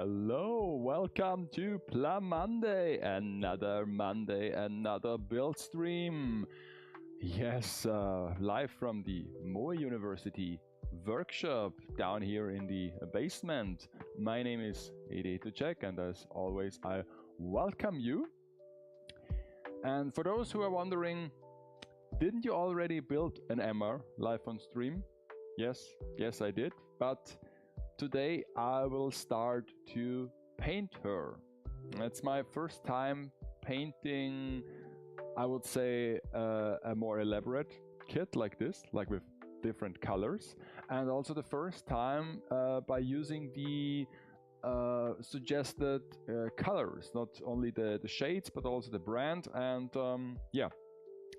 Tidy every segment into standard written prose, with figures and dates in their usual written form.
Hello, welcome to PLAMonday, another Monday, another build stream. Yes, live from the Moe University workshop down here in the basement. My name is Ede Tucek, and as always I welcome you. And for those who are wondering, didn't you already build an MR live on stream? Yes, I did, but today I will start to paint her. It's my first time painting, I would say, a more elaborate kit like this, like with different colors, and also the first time by using the suggested colors, not only the shades but also the brand. And yeah,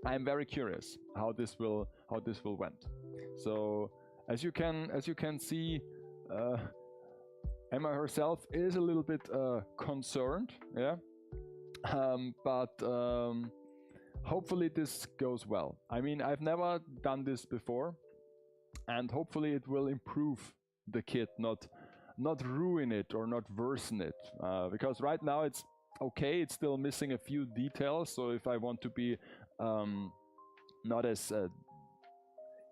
I'm very curious how this will went. So as you can see, Emma herself is a little bit concerned, yeah, but hopefully this goes well. I mean, I've never done this before, and hopefully it will improve the kit, not ruin it or not worsen it, because right now it's okay, it's still missing a few details. So if I want to be not as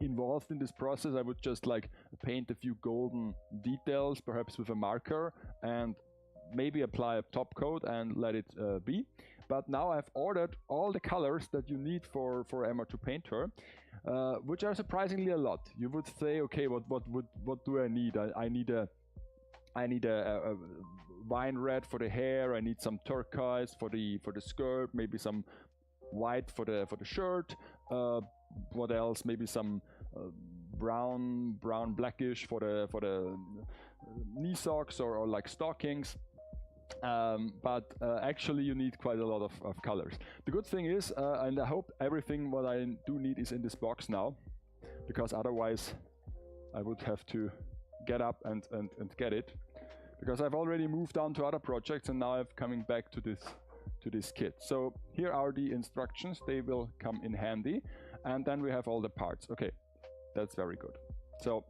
involved in this process, I would just like paint a few golden details, perhaps with a marker, and maybe apply a top coat and let it be. But now I've ordered all the colors that you need for Emma to paint her, which are surprisingly a lot. You would say, okay, what do I need? I need a wine red for the hair. I need some turquoise for the skirt, maybe some white for the shirt. What else? Maybe some brown blackish for the knee socks or like stockings. But actually you need quite a lot of colors. The good thing is, and I hope everything what I do need is in this box now, because otherwise I would have to get up and get it, because I've already moved on to other projects and now I'm coming back to this kit. So here are the instructions, they will come in handy, and then we have all the parts. Okay, that's very good. So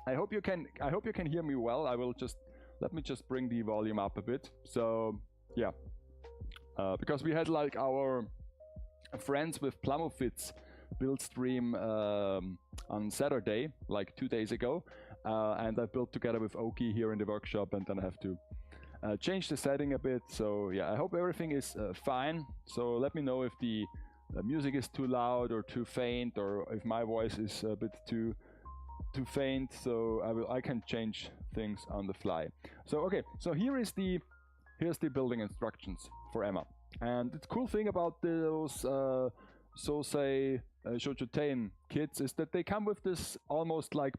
I hope you can hear me well. Let me just bring the volume up a bit. So yeah, because we had like our friends with PLAMofits build stream on Saturday, like 2 days ago, and I built together with Oki here in the workshop, and then I have to change the setting a bit. So yeah, I hope everything is fine. So let me know if the music is too loud or too faint, or if my voice is a bit too faint. So I can change things on the fly. So okay, so here's the building instructions for Emma. And the cool thing about those Sosei Shochutein kits is that they come with this almost like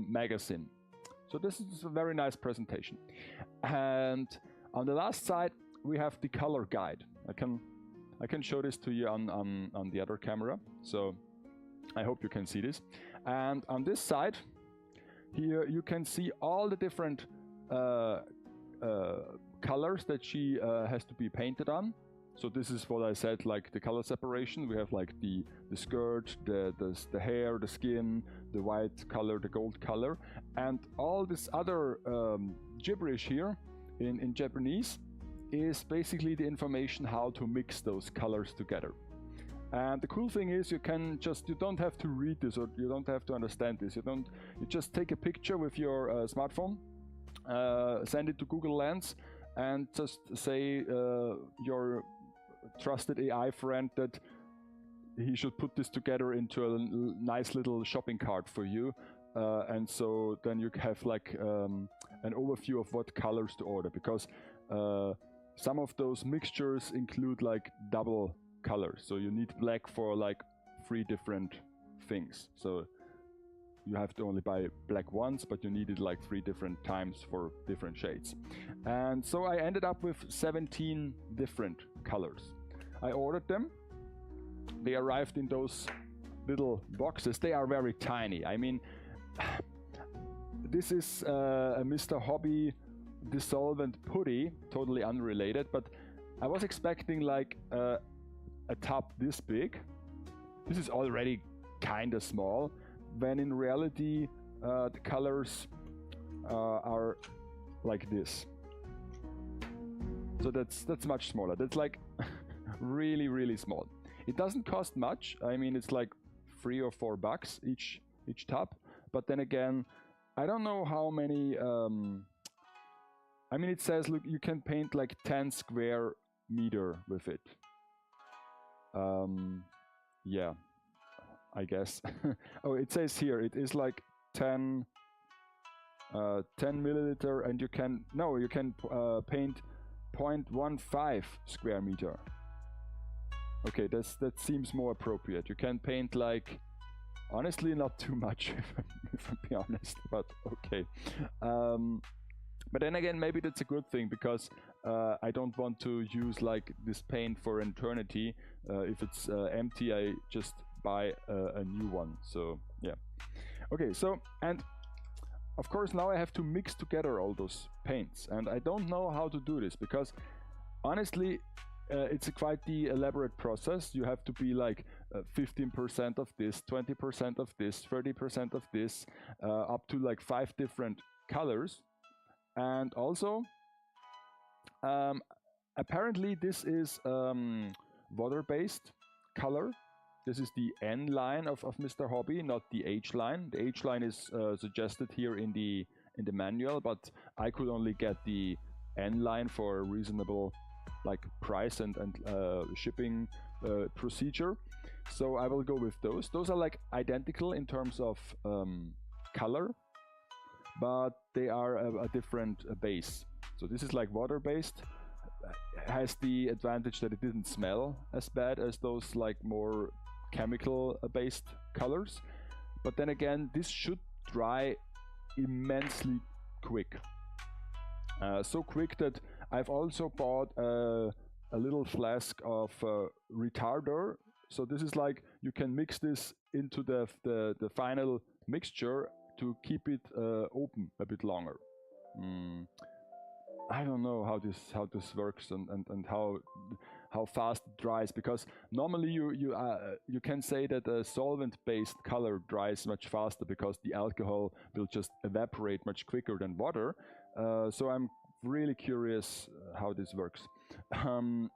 magazine. So this is a very nice presentation. And on the last side we have the color guide. I can show this to you on the other camera. So I hope you can see this. And on this side here you can see all the different colors that she has to be painted on. So this is what I said, like the color separation. We have like the skirt, the hair, the skin, the white color, the gold color, and all this other gibberish here in Japanese is basically the information how to mix those colors together. And the cool thing is you don't have to read this, or you don't have to understand this. You just take a picture with your smartphone, send it to Google Lens, and just say your trusted AI friend that he should put this together into a nice little shopping cart for you, and so then you have like an overview of what colors to order, because some of those mixtures include like double colors, so you need black for like 3 different things. So you have to only buy black once, but you need it like 3 different times for different shades. And so I ended up with 17 different colors. I ordered them. They arrived in those little boxes. They are very tiny. I mean, this is a Mr. Hobby dissolvent putty, totally unrelated, but I was expecting like a tub this big. This is already kind of small, when in reality the colors are like this. So that's much smaller. That's like really small. It doesn't cost much. I mean, it's like $3 or $4 each tub. But then again, I don't know how many. I mean, it says, look, you can paint like 10 square meter with it. Yeah, I guess. Oh, it says here it is like 10 milliliter, and you can paint 0.15 square meter. Okay, that seems more appropriate. You can paint like, honestly, not too much, if I'm being honest, but okay. But then again, maybe that's a good thing, because I don't want to use like this paint for eternity. If it's empty, I just buy a new one. So yeah. Okay, so, and of course now I have to mix together all those paints, and I don't know how to do this, because honestly, it's quite the elaborate process. You have to be like 15% of this, 20% of this, 30% of this, up to like 5 different colors. And also, apparently this is water-based color. This is the N line of Mr. Hobby, not the H line. The H line is suggested here in the manual, but I could only get the N line for a reasonable like price and shipping procedure. So I will go with those. Those are like identical in terms of color, but they are a different base. So this is like water-based. Has the advantage that it didn't smell as bad as those like more chemical-based colors. But then again, this should dry immensely quick. So quick that I've also bought a little flask of retarder. So this is like, you can mix this into the final mixture to keep it open a bit longer. I don't know how this works and how fast it dries, because normally you can say that a solvent-based color dries much faster because the alcohol will just evaporate much quicker than water. So I'm really curious how this works. And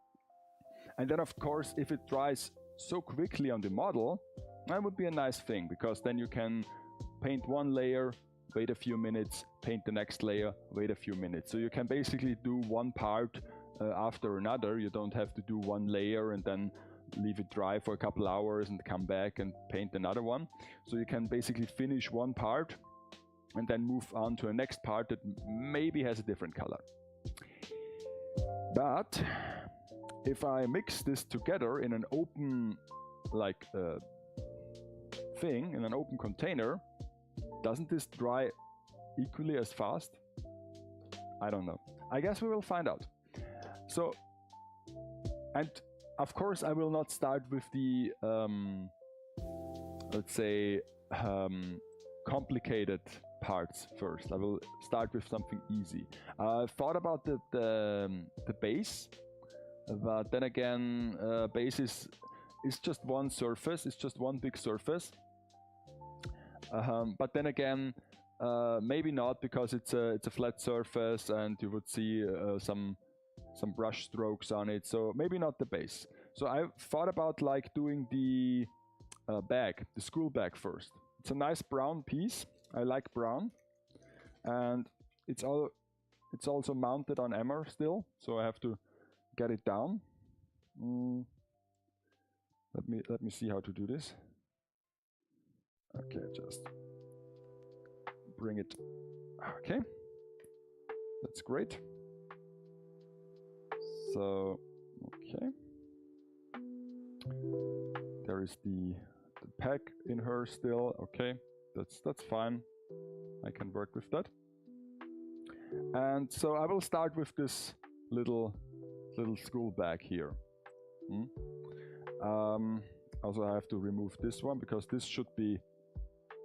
then of course, if it dries so quickly on the model, that would be a nice thing, because then you can paint one layer, wait a few minutes, paint the next layer, wait a few minutes. So you can basically do one part after another. You don't have to do one layer and then leave it dry for a couple hours and come back and paint another one. So you can basically finish one part and then move on to a next part that maybe has a different color. But if I mix this together in an open like thing, in an open container, doesn't this dry equally as fast? I don't know. I guess we will find out. So, and of course I will not start with the let's say complicated parts first. I will start with something easy. I thought about the base, but then again, base is just one surface. It's just one big surface. But then again, maybe not, because it's a flat surface and you would see some brush strokes on it. So maybe not the base. So I thought about like doing the bag, the school bag first. It's a nice brown piece. I like brown, and it's also mounted on hammer still, so I have to get it down. Let me see how to do this. Okay, just bring it. Okay, that's great. So, okay, there is the pack in her still. Okay, that's fine. I can work with that. And so I will start with this little school bag here. Also, I have to remove this one, because this should be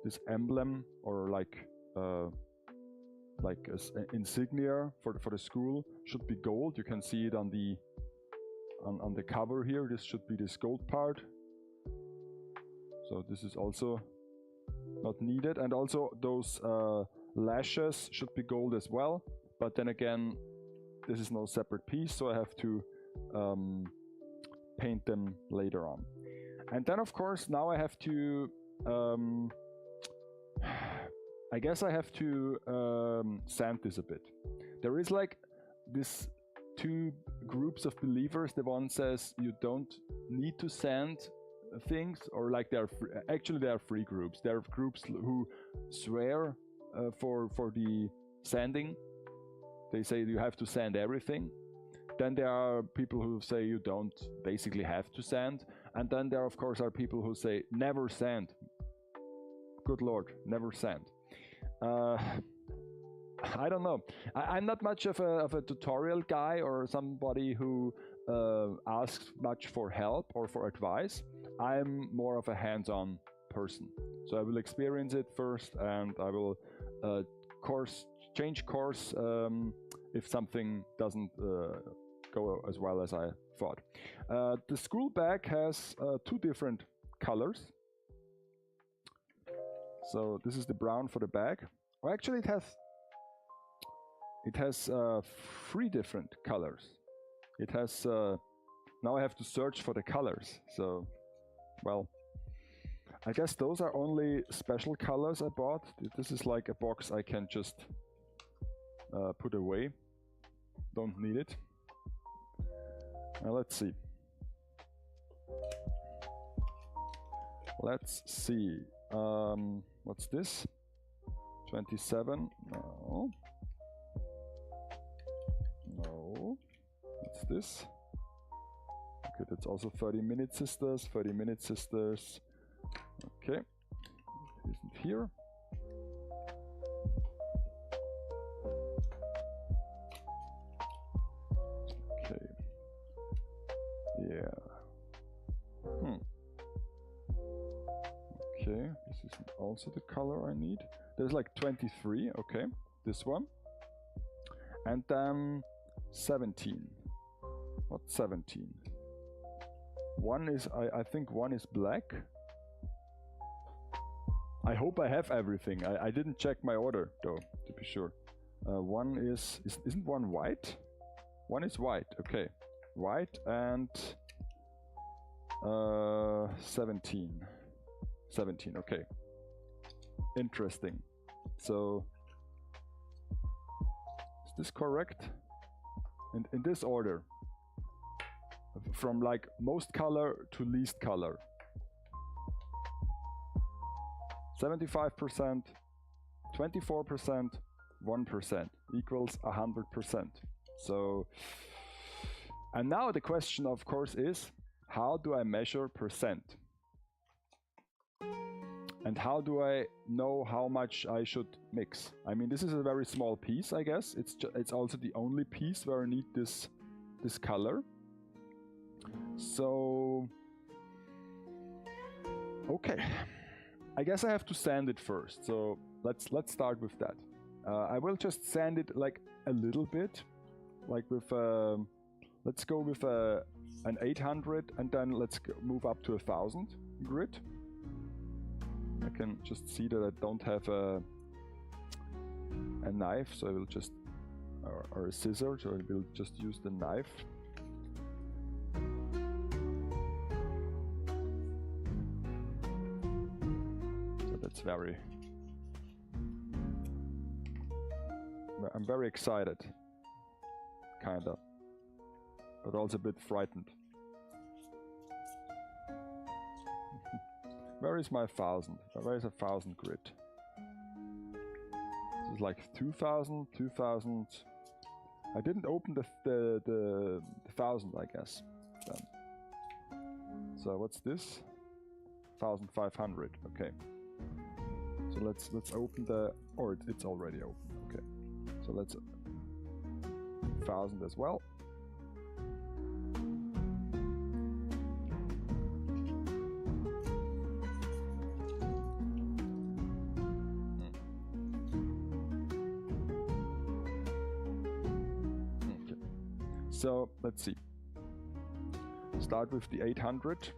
this emblem, or like insignia for the school, should be gold. You can see it on the cover here. This should be this gold part. So this is also not needed, and also those lashes should be gold as well. but then again, this is no separate piece, so I have to paint them later on. And then of course now I have to I guess I have to sand this a bit. There is like this two groups of believers. The one says you don't need to sand things, or like actually there are three groups. There are groups who swear for the sanding. They say you have to sand everything. Then there are people who say you don't basically have to sand. And then there of course are people who say never sand. Good Lord, never sand. I don't know. I'm not much of a tutorial guy or somebody who asks much for help or for advice. I'm more of a hands-on person. So I will experience it first, and I will change course if something doesn't go as well as I thought. The school bag has two different colors. So this is the brown for the bag. Well, actually, it has three different colors. It has now I have to search for the colors. So, well, I guess those are only special colors I bought. This is like a box I can just put away. Don't need it. Now let's see. Let's see. What's this? 27? No. No. What's this? Okay, that's also 30-minute sisters. 30-minute sisters. Okay. It isn't here. Okay. Yeah. Okay, this is also the color I need. There's like 23, okay, this one. And then 17. What's 17? One is, I think one is black. I hope I have everything. I didn't check my order though, to be sure. One isn't one white? One is white, okay. White and 17. 17, okay. Interesting. So, is this correct? In this order. From like most color to least color. 75%, 24%, 1% equals 100%. So, and now the question of course is, how do I measure percent? And how do I know how much I should mix? I mean, this is a very small piece, I guess. It's also the only piece where I need this color. So, okay. I guess I have to sand it first. So let's start with that. I will just sand it like a little bit, like with let's go with an 800, and then let's move up to 1000 grit. I can just see that I don't have a knife, so I will just, or a scissor, so I will just use the knife. So that's I'm very excited, kinda, but also a bit frightened. Where is my 1000? Where is 1000 grit? This is like 2000, 2000. I didn't open the 1000, I guess. Then. So what's this? 1500. Okay. So let's open the. Or it's already open. Okay. So let's 1000 as well. So let's see. Start with the 800.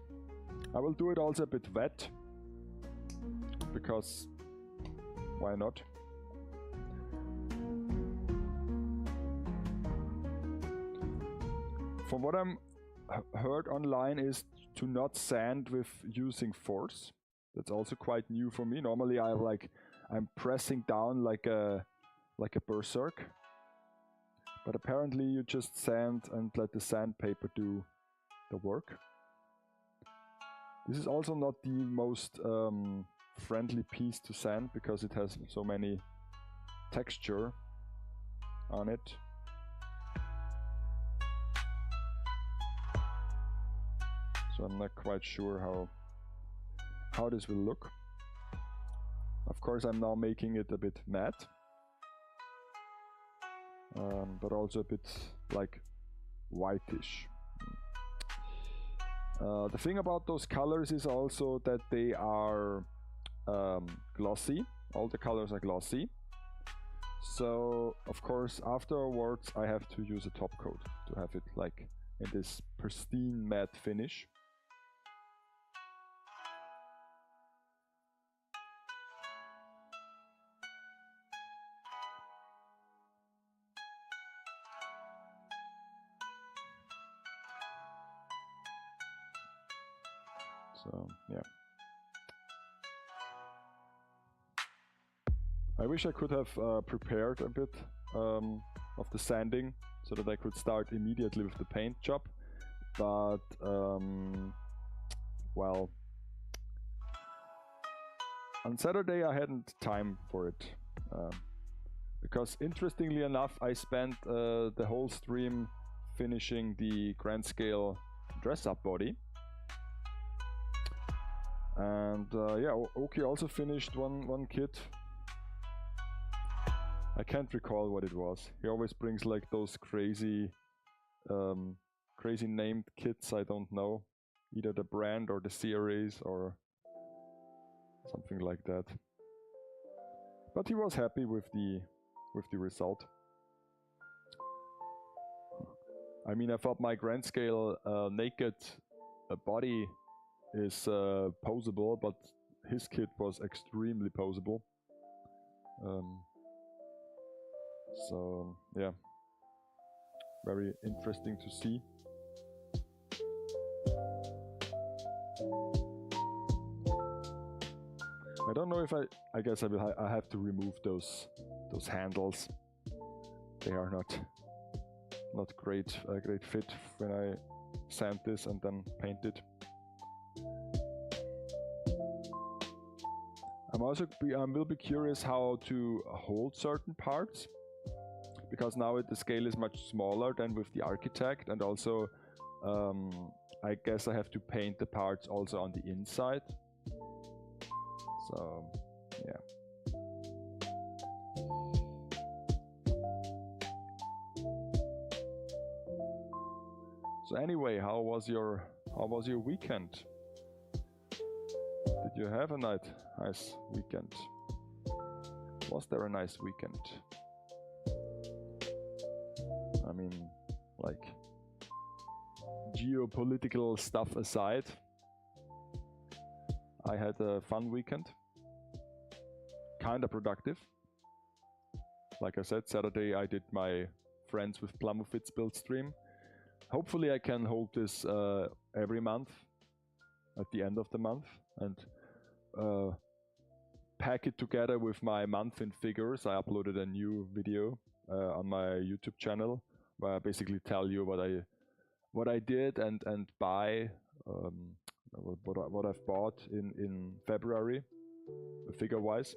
I will do it also a bit wet, because why not? From what I'm heard online is to not sand with using force. That's also quite new for me. Normally I'm pressing down like a berserk. But apparently you just sand and let the sandpaper do the work. This is also not the most friendly piece to sand because it has so many texture on it. So I'm not quite sure how this will look. Of course, I'm now making it a bit matte, but also a bit like whitish. The thing about those colors is also that they are glossy. All the colors are glossy. So of course afterwards I have to use a top coat to have it like in this pristine matte finish. So yeah, I wish I could have prepared a bit of the sanding so that I could start immediately with the paint job, but well, on Saturday I hadn't time for it because interestingly enough I spent the whole stream finishing the grand scale dress up body. And yeah, Oki also finished one kit. I can't recall what it was. He always brings like those crazy named kits. I don't know, either the brand or the series or something like that. But he was happy with the result. I mean, I thought my grand scale naked body is posable, but his kit was extremely posable. So yeah, very interesting to see. I don't know if I guess I have to remove those handles. They are not great fit when I sand this and then paint it. I will be curious how to hold certain parts, because now the scale is much smaller than with the Architect, and also I guess I have to paint the parts also on the inside. So yeah. So anyway, how was your weekend? Did you have a nice weekend? Was there a nice weekend? I mean, like, geopolitical stuff aside, I had a fun weekend. Kinda productive. Like I said, Saturday I did my Friends with PLAMonday build stream. Hopefully I can hold this every month at the end of the month and pack it together with my month in figures. I uploaded a new video on my YouTube channel where I basically tell you what I did and buy what I've bought in February, figure wise.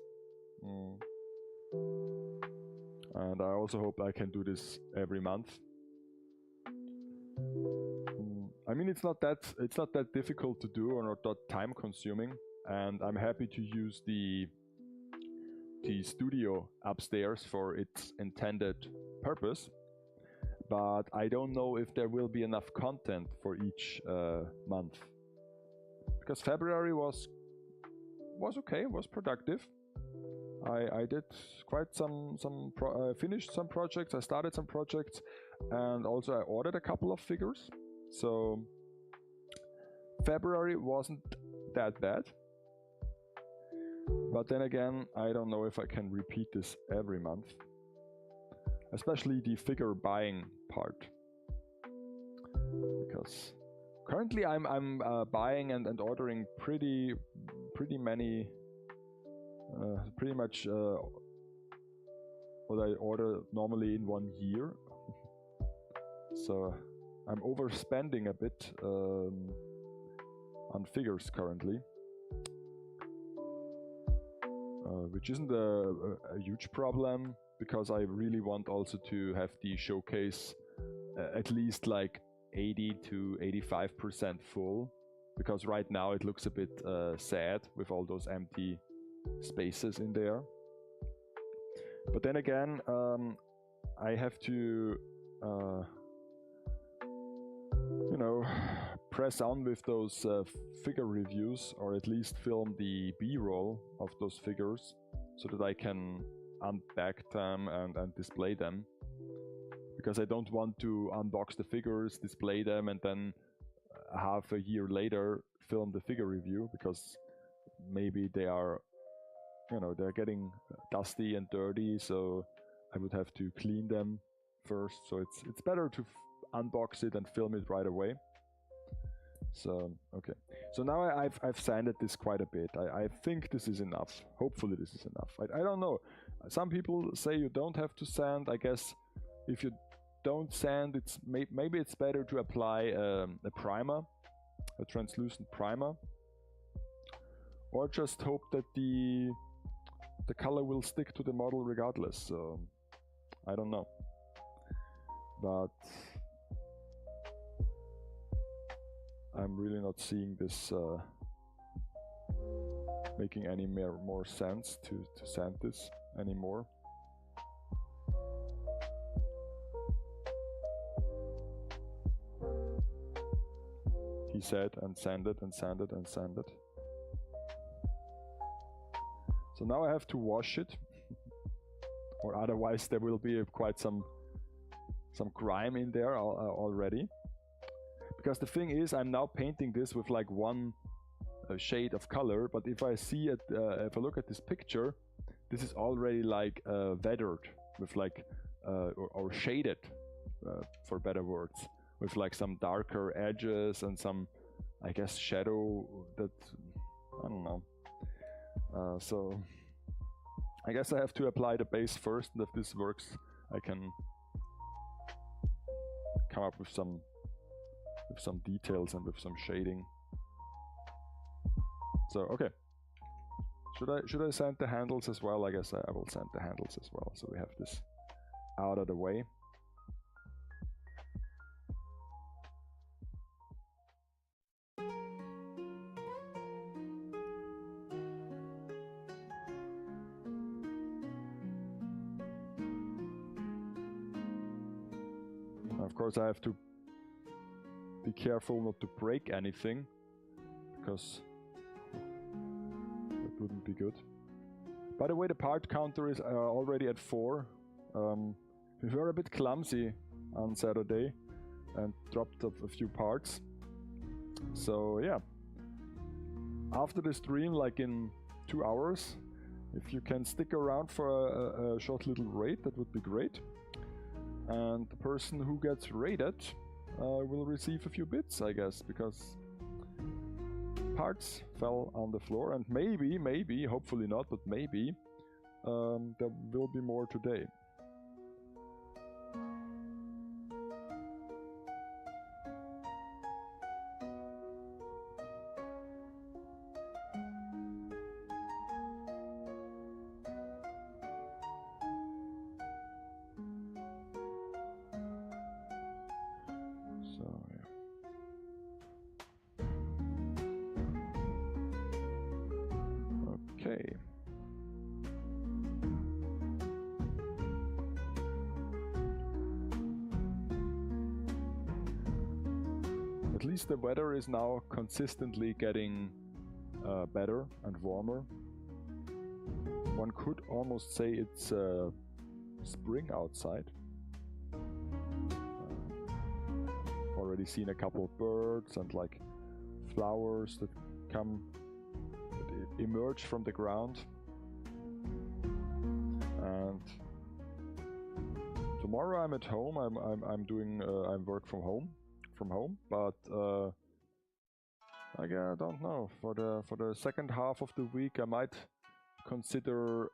And I also hope I can do this every month. I mean, it's not that difficult to do or not that time consuming, and I'm happy to use the studio upstairs for its intended purpose, but I don't know if there will be enough content for each month, because February was okay, was productive. I did quite finished some projects, I started some projects, and also I ordered a couple of figures. So February wasn't that bad. But then again, I don't know if I can repeat this every month. Especially the figure buying part. because currently I'm buying and ordering pretty many, pretty much what I order normally in 1 year. So I'm overspending a bit on figures currently, which isn't a huge problem, because I really want also to have the showcase at least like 80 to 85% full, because right now it looks a bit sad with all those empty spaces in there. But then again, I have to you know, press on with those figure reviews, or at least film the B-roll of those figures, so that I can unpack them and display them, because I don't want to unbox the figures, display them, and then half a year later film the figure review, because maybe they are, you know, they're getting dusty and dirty, so I would have to clean them first. So it's better to unbox it and film it right away. So okay, so now I've sanded this quite a bit. I think this is enough. Hopefully this is enough. I don't know. Some people say you don't have to sand. I guess if you don't sand, it's maybe it's better to apply a primer, a translucent primer, or just hope that the color will stick to the model regardless. So I don't know, but I'm really not seeing this making any more sense to sand this anymore. He said, and sanded and sanded and sanded. So now I have to wash it, or otherwise there will be quite some grime in there already. Because the thing is, I'm now painting this with like one shade of color, but if I see it, if I look at this picture, this is already like weathered with like, or shaded, for better words, with like some darker edges and some, I guess, shadow that, I don't know. So I guess I have to apply the base first, and if this works, I can come up with some details and with some shading. So okay, should I sand the handles as well? I guess I will sand the handles as well, so we have this out of the way. Of course, I have to be careful not to break anything, because that wouldn't be good. By the way, the part counter is already at 4. We were a bit clumsy on Saturday and dropped a few parts. So yeah, after the stream, like in 2 hours, if you can stick around for a short little raid, that would be great. And the person who gets raided will receive a few bits, I guess, because parts fell on the floor, and maybe, hopefully not, but maybe there will be more today. Okay. At least the weather is now consistently getting better and warmer. One could almost say it's spring outside. Already seen a couple of birds and like flowers that emerge from the ground. And tomorrow I'm at home. I'm doing I work from home from home, but I don't know. For the second half of the week, I might consider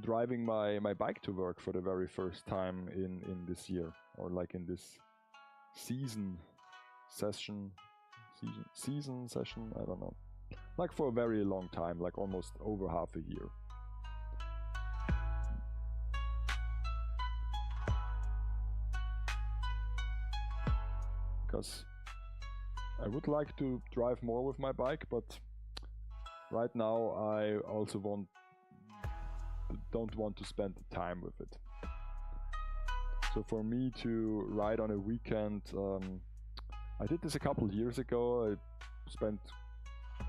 driving my bike to work for the very first time in this year, or like in this season session, I don't know, like for a very long time, like almost over half a year. Because I would like to drive more with my bike, but right now I also don't want to spend the time with it. So for me to ride on a weekend, I did this a couple of years ago. I spent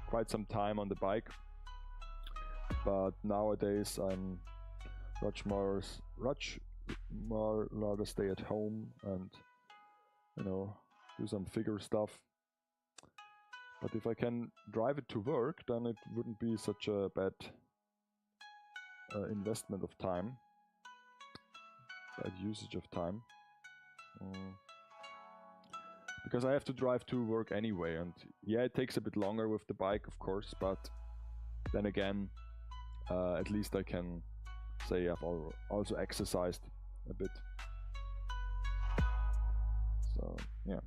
quite some time on the bike, but nowadays I'm much more rather stay at home and, you know, do some figure stuff. But if I can drive it to work, then it wouldn't be such a bad investment of time, bad usage of time. Because I have to drive to work anyway, and yeah, it takes a bit longer with the bike, of course, but then again, at least I can say I've also exercised a bit. So, yeah.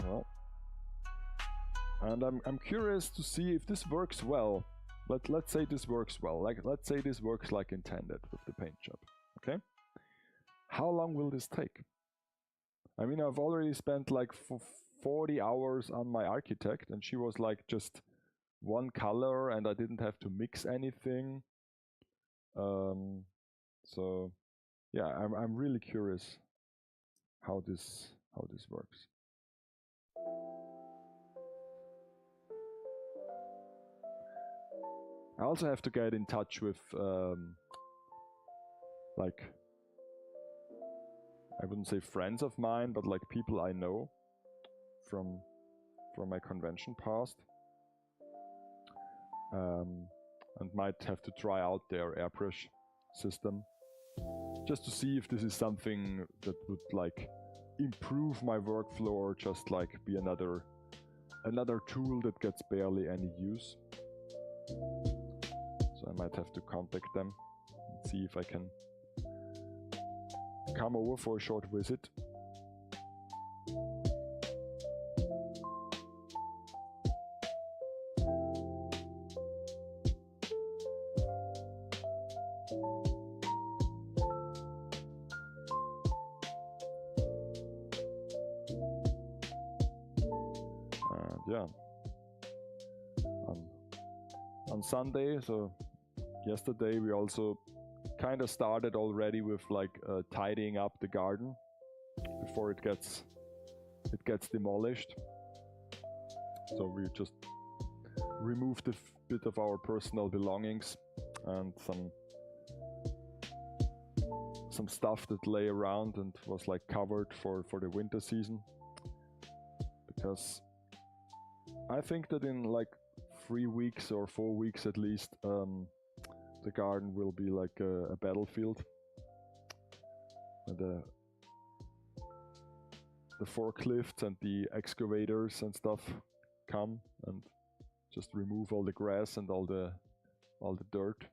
Well. And I'm curious to see if this works well. Let's say this works well. Let's say this works like intended with the paint job. Okay? How long will this take? I mean, I've already spent like 40 hours on my architect, and she was like just one color, and I didn't have to mix anything. So yeah, I'm really curious how this works. I also have to get in touch with like, I wouldn't say friends of mine, but like people I know from my convention past, and might have to try out their airbrush system just to see if this is something that would like improve my workflow, or just like be another tool that gets barely any use. So I might have to contact them and see if I can come over for a short visit. And yeah, on Sunday, so yesterday, we also kind of started already with like tidying up the garden before it gets demolished. So we just removed a bit of our personal belongings and some stuff that lay around and was like covered for the winter season. Because I think that in like 3 weeks or 4 weeks at least, the garden will be like a battlefield, and the forklifts and the excavators and stuff come and just remove all the grass and all the dirt.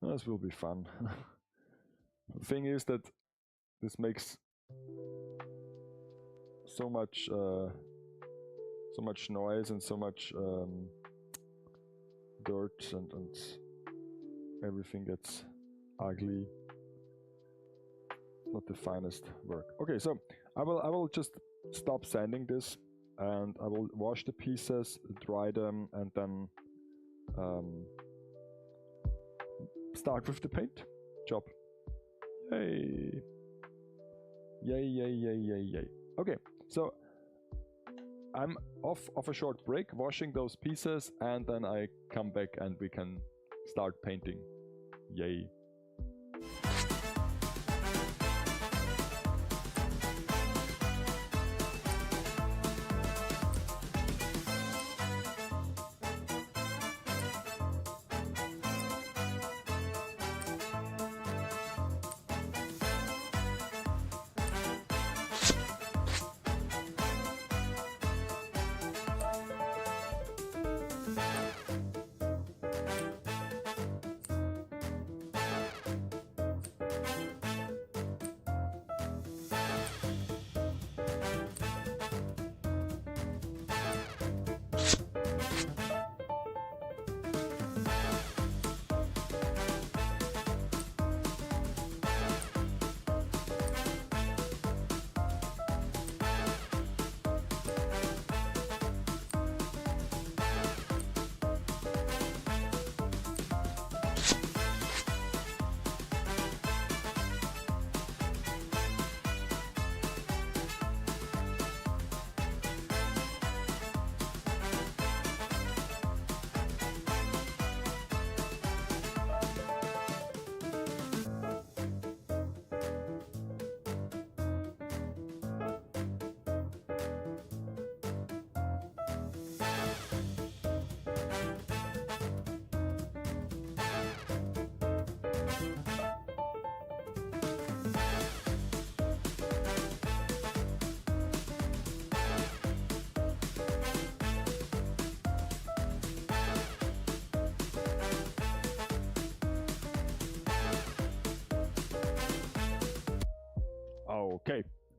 This will be fun. The thing is that this makes so much noise and so much dirt, and everything gets ugly. Not the finest work. Okay, so I will just stop sanding this, and I will wash the pieces, dry them, and then start with the paint job. Yay! Yay, yay, yay, yay, yay. Okay, so I'm off a short break, washing those pieces, and then I come back and we can start painting. Yay.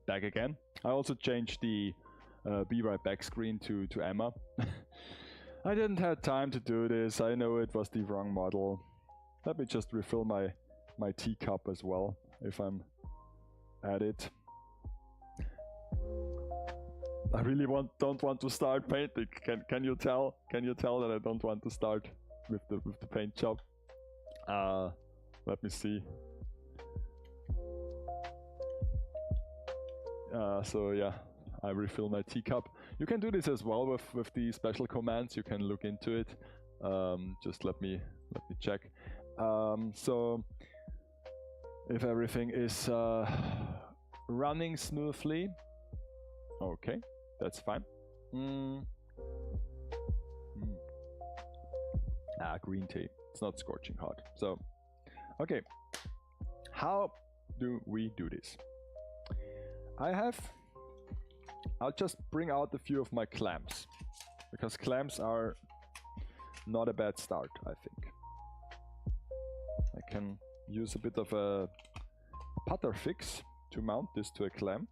back again. I also changed the be right back screen to Emma. I didn't have time to do this. I know it was the wrong model. Let me just refill my teacup as well, if I'm at it. I really don't want to start painting. Can you tell? Can you tell that I don't want to start with the paint job? Let me see. So yeah, I refill my teacup. You can do this as well with the special commands. You can look into it. Just let me check. So if everything is running smoothly, okay, that's fine. Green tea. It's not scorching hot. So, okay, how do we do this? I'll just bring out a few of my clamps, because clamps are not a bad start, I think. I can use a bit of a putter fix to mount this to a clamp.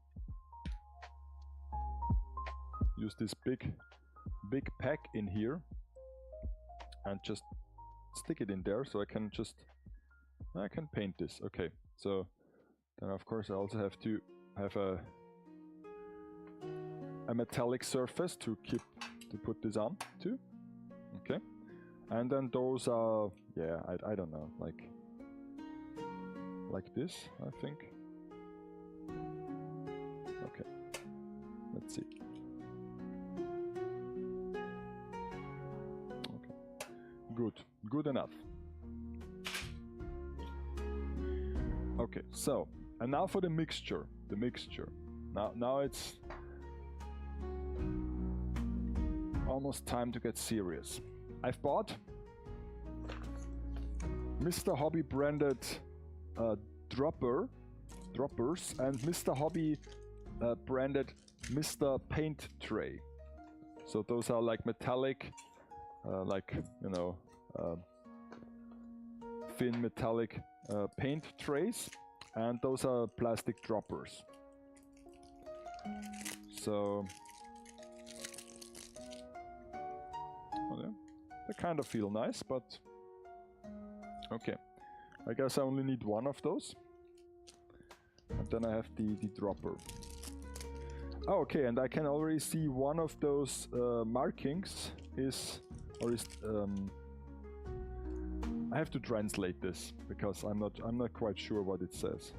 Use this big pack in here and just stick it in there, so I can paint this. Okay, so then of course I also have to have a metallic surface to put this on to. Okay, and then those are, yeah, I don't know, like this, I think. Okay, let's see. Okay, good enough. Okay, so, and now for the mixture. Now it's almost time to get serious. I've bought Mr. Hobby branded droppers and Mr. Hobby branded Mr. Paint tray. So those are like metallic, like, you know, thin metallic paint trays, and those are plastic droppers. So they kind of feel nice, but okay. I guess I only need one of those, and then I have the dropper. Oh, okay, and I can already see one of those markings is I have to translate this because I'm not quite sure what it says.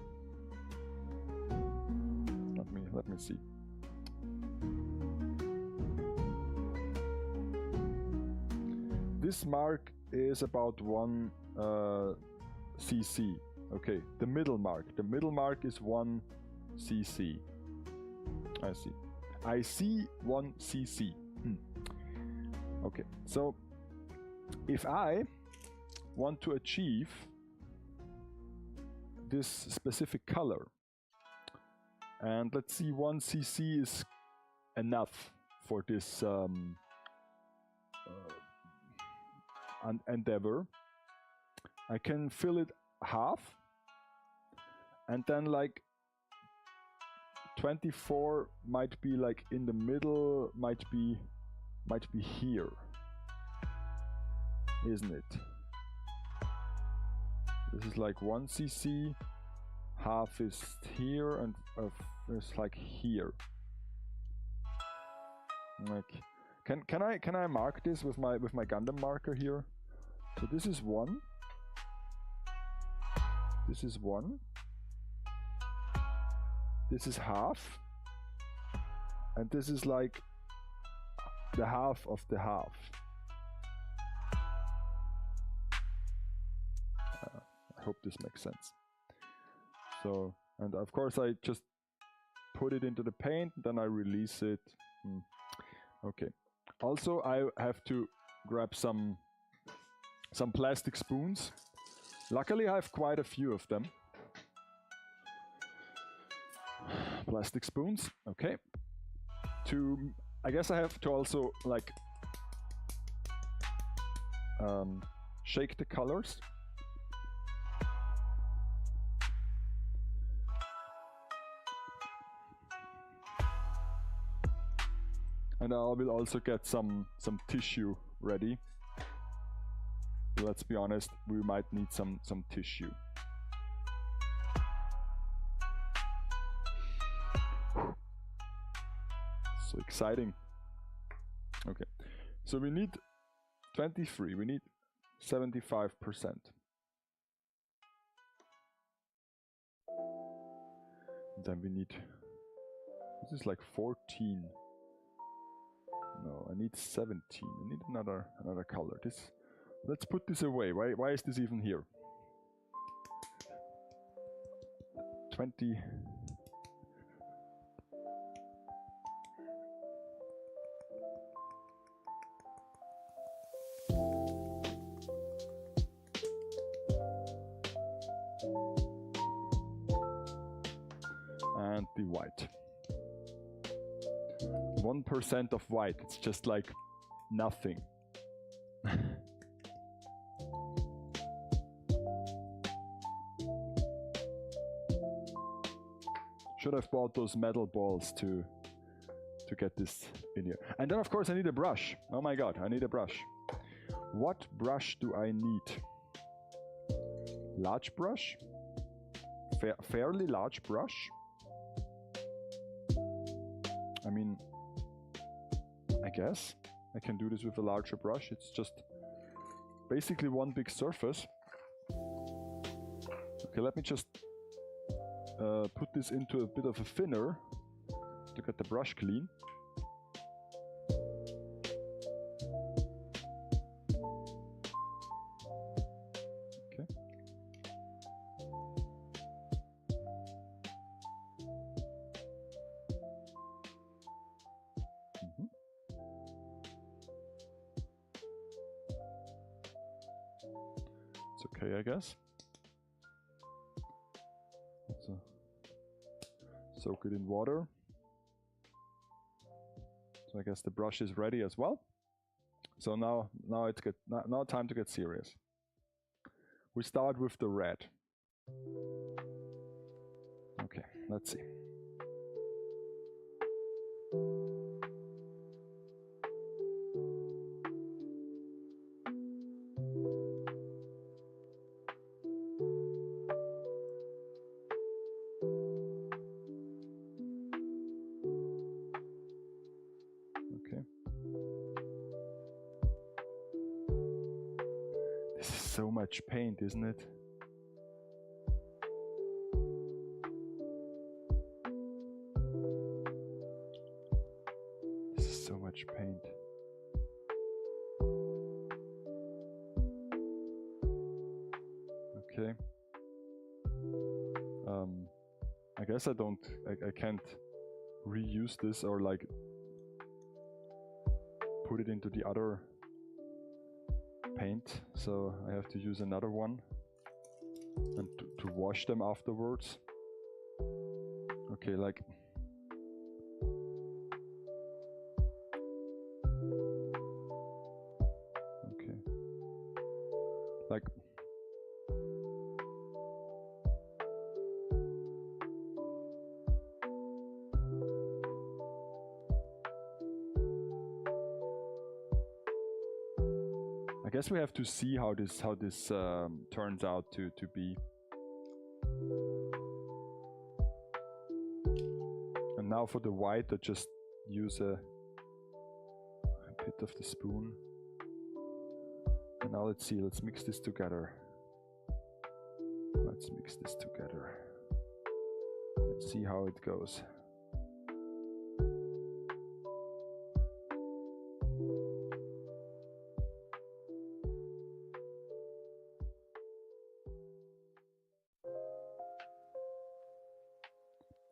Let me see. This mark is about 1 cc. Okay, the middle mark is 1 cc. I see 1 cc. Okay, so if I want to achieve this specific color, and let's see, 1 cc is enough for this endeavor, I can fill it half, and then like 24 might be like in the middle, might be here, isn't it? This is like 1 cc, half is here, and it's like here. Like, can I mark this with my Gundam marker here? So this is 1. This is 1. This is half, and this is like the half of the half. I hope this makes sense. So, and of course I just put it into the paint, then I release it. Okay. Also, I have to grab some plastic spoons. Luckily, I have quite a few of them. Plastic spoons. Okay. I guess I have to also like shake the colors. And I will also get some tissue ready. Let's be honest, we might need some tissue. So exciting. Okay, so we need 23, we need 75%. Then we need, this is like 14. No, I need 17. I need another color. This, let's put this away. Why is this even here? 20. And the white. 1% of white, it's just like nothing. Should have bought those metal balls to get this in here. And then of course I need a brush. Oh my god, I need a brush. What brush do I need? Large brush? Fairly large brush? I mean, I guess I can do this with a larger brush. It's just basically one big surface. Okay, let me just put this into a bit of a thinner to get the brush clean. Okay. It's okay, I guess. So, soak it in water. So I guess the brush is ready as well. So now time to get serious. We start with the red. Okay, let's see. So much paint, isn't it? This is so much paint. Okay. I guess I can't reuse this or like put it into the other paint, so I have to use another one and to wash them afterwards. Okay, like okay, like I guess we have to see how this turns out to be. And now for the white, I just use a bit of the spoon. And now let's see, let's mix this together. Let's mix this together. Let's see how it goes.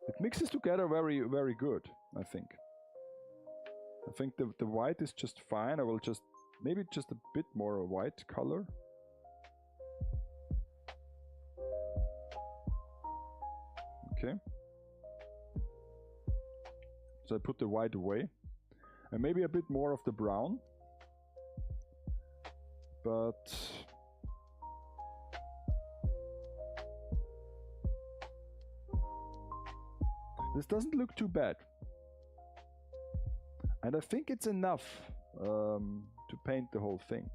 It mixes together very, very good, I think. I think the white is just fine. I will just, maybe just a bit more white color. Okay. So I put the white away. And maybe a bit more of the brown. But this doesn't look too bad. And I think it's enough to paint the whole thing.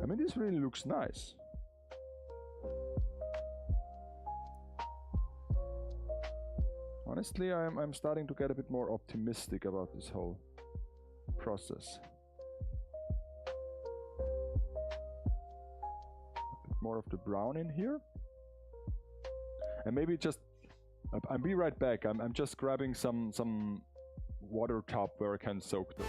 I mean, this really looks nice. Honestly, I'm starting to get a bit more optimistic about this whole process. A bit more of the brown in here. And maybe just, I'll be right back. I'm just grabbing some water tub where I can soak those.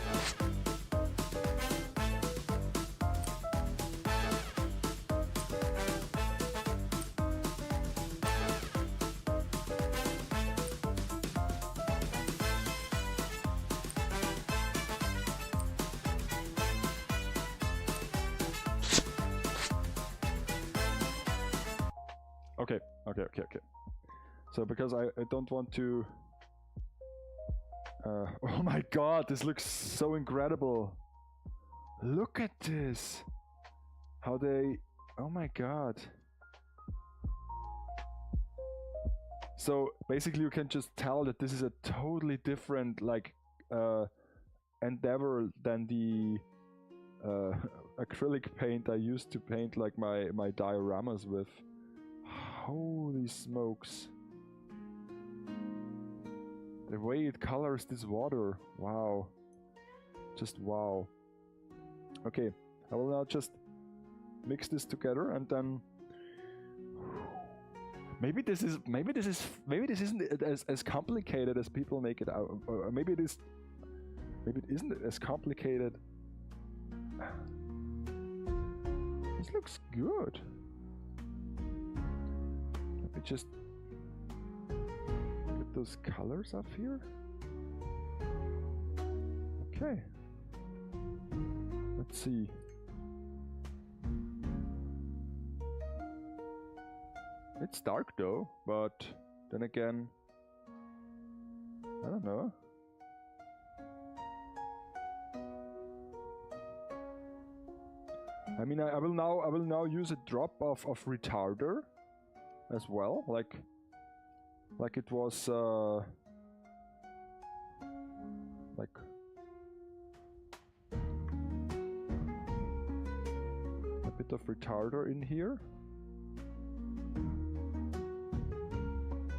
Okay. So because I don't want to... oh my god, this looks so incredible. Look at this. How they... Oh my god. So basically you can just tell that this is a totally different like endeavor than the acrylic paint I used to paint like my dioramas with. Holy smokes. The way it colors this water. Wow. Just wow. Okay, I will now just mix this together and then maybe this isn't as complicated as people make it out. Or maybe it isn't as complicated. This looks good. Let me just get those colors up here. Okay. Let's see. It's dark though, but then again, I don't know. I mean, I will now use a drop of retarder as well, like it was like a bit of retarder in here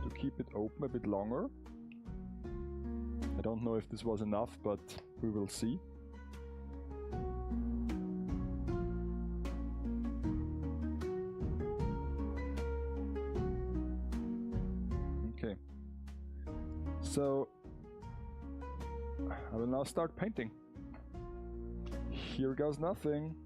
to keep it open a bit longer. I don't know if this was enough, but we will see. Okay, so I will now start painting. Here goes nothing.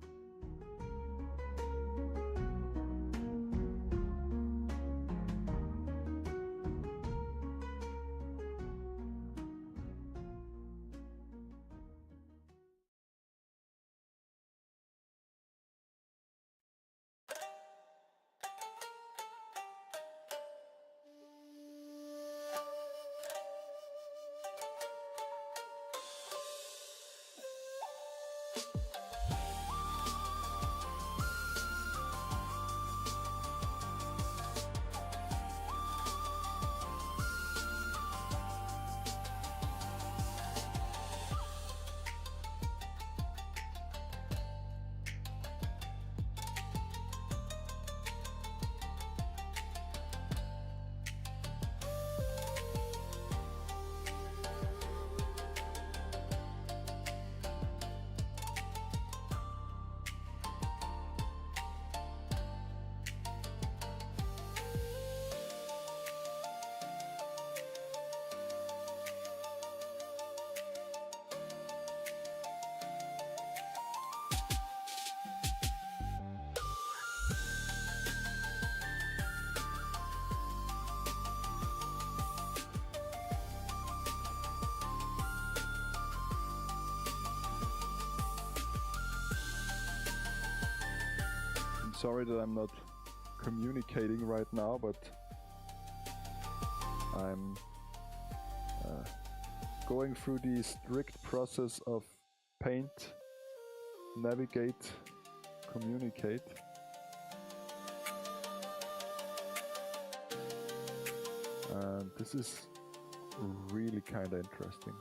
Sorry that I'm not communicating right now, but I'm going through the strict process of paint, navigate, communicate. And this is really kind of interesting.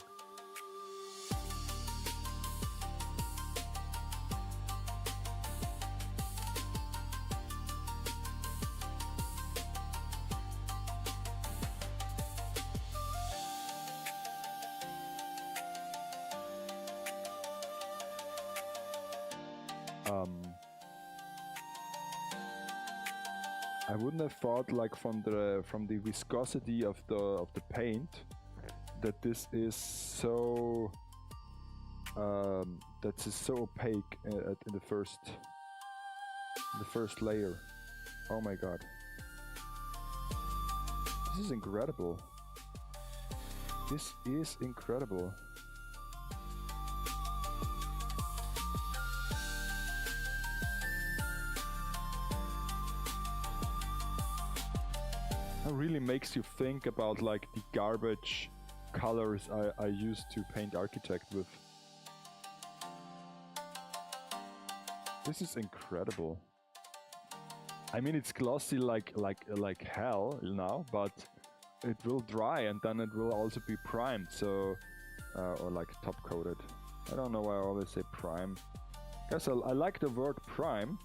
I wouldn't have thought, like, from the viscosity of the paint, that this is so opaque in the first layer. Oh my god, this is incredible. This is incredible. It really makes you think about, like, the garbage colors I used to paint architect with. This is incredible. I mean, it's glossy like hell now, but it will dry and then it will also be primed, so or like top coated. I don't know why I always say prime. Guess I like the word prime,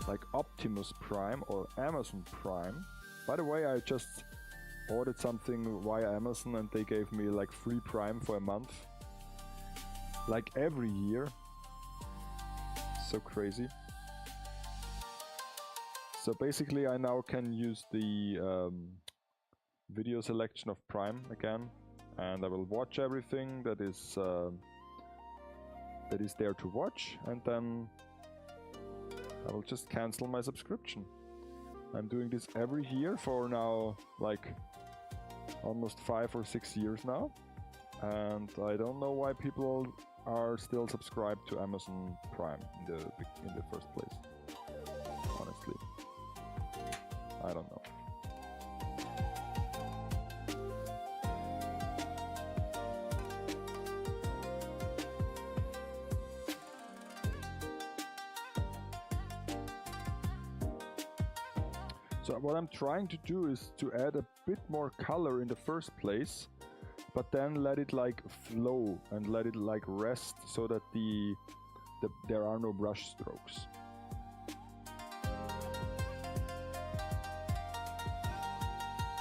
like Optimus Prime or Amazon Prime. By the way, I just ordered something via Amazon and they gave me like free Prime for a month. Like every year. So crazy. So basically I now can use the video selection of Prime again, and I will watch everything that is there to watch, and then I will just cancel my subscription. I'm doing this every year for now, like almost 5 or 6 years now, and I don't know why people are still subscribed to Amazon Prime in the first place. Honestly, I don't know. So what I'm trying to do is to add a bit more color in the first place, but then let it like flow and let it like rest so that there are no brush strokes.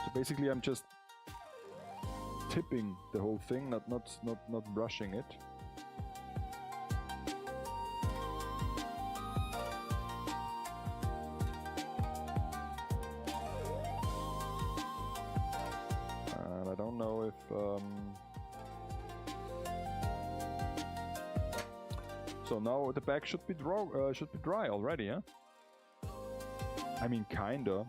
So basically I'm just tipping the whole thing, not brushing it. So now the back should be dry already, huh? I mean, kinda.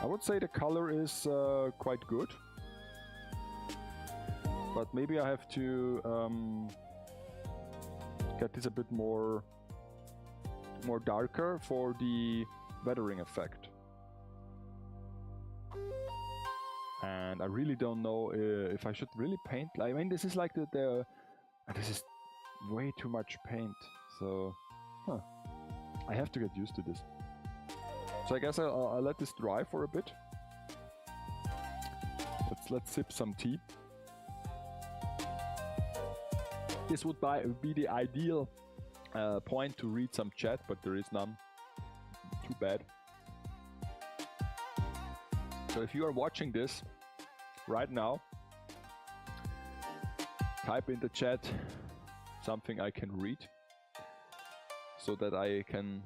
I would say the color is quite good, but maybe I have to get this a bit more darker for the weathering effect. And I really don't know if I should really paint. I mean, this is like this is way too much paint, so I have to get used to this. So I guess I'll let this dry for a bit. Let's sip some tea. This would be the ideal point to read some chat, but there is none. Too bad. So if you are watching this right now, type in the chat something I can read so that I can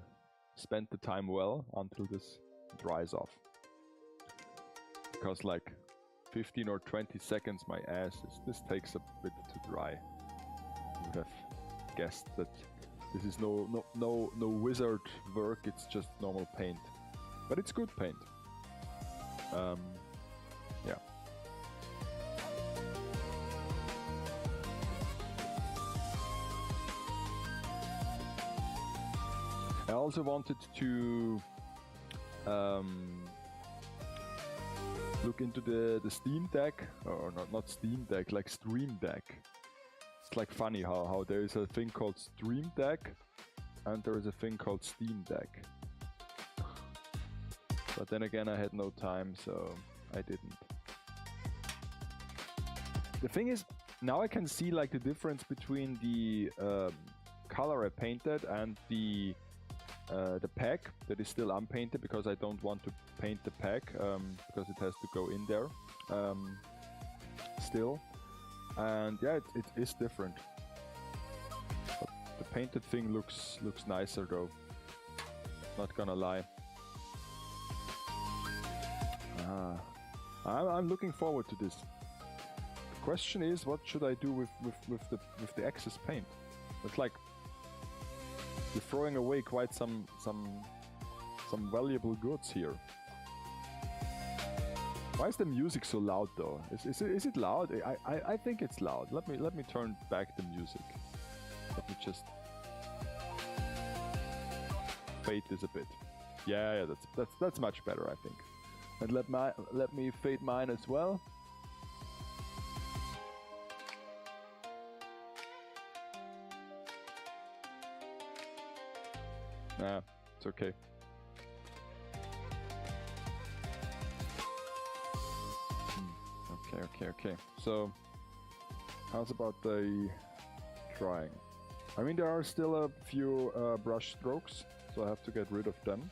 spend the time well until this dries off. Because like 15 or 20 seconds my ass this takes a bit to dry. You would have guessed that this is no wizard work, it's just normal paint. But it's good paint. Yeah. I also wanted to look into the Steam Deck, or not Steam Deck, like Stream Deck. It's like funny how there is a thing called Stream Deck and there is a thing called Steam Deck. But then again, I had no time, so I didn't. The thing is, now I can see like the difference between the color I painted and the pack that is still unpainted, because I don't want to paint the pack because it has to go in there still. And yeah, it is different. But the painted thing looks nicer though. Not gonna lie. I'm looking forward to this. The question is, what should I do with the excess paint? It's like you're throwing away quite some valuable goods here. Why is the music so loud though? Is it loud? I think it's loud. Let me turn back the music. Let me just fade this a bit. Yeah, that's much better, I think. And let me fade mine as well. Nah, it's okay. Okay. So, how's about the drying? I mean, there are still a few brush strokes, so I have to get rid of them.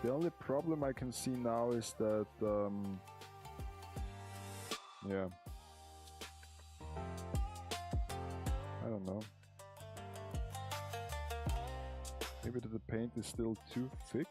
The only problem I can see now is that, yeah, I don't know. Maybe the paint is still too thick.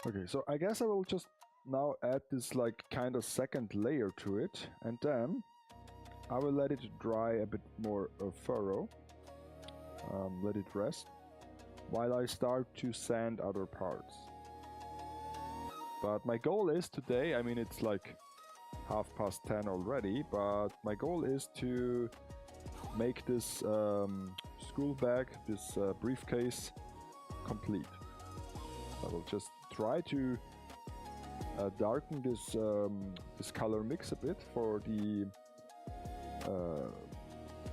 Okay, so I guess I will just now add this like kind of second layer to it, and then I will let it dry a bit more thorough. Let it rest while I start to sand other parts. But my goal is today, I mean it's like 10:30 already, but my goal is to make this school bag, this briefcase complete. I will just try to darken this this color mix a bit for the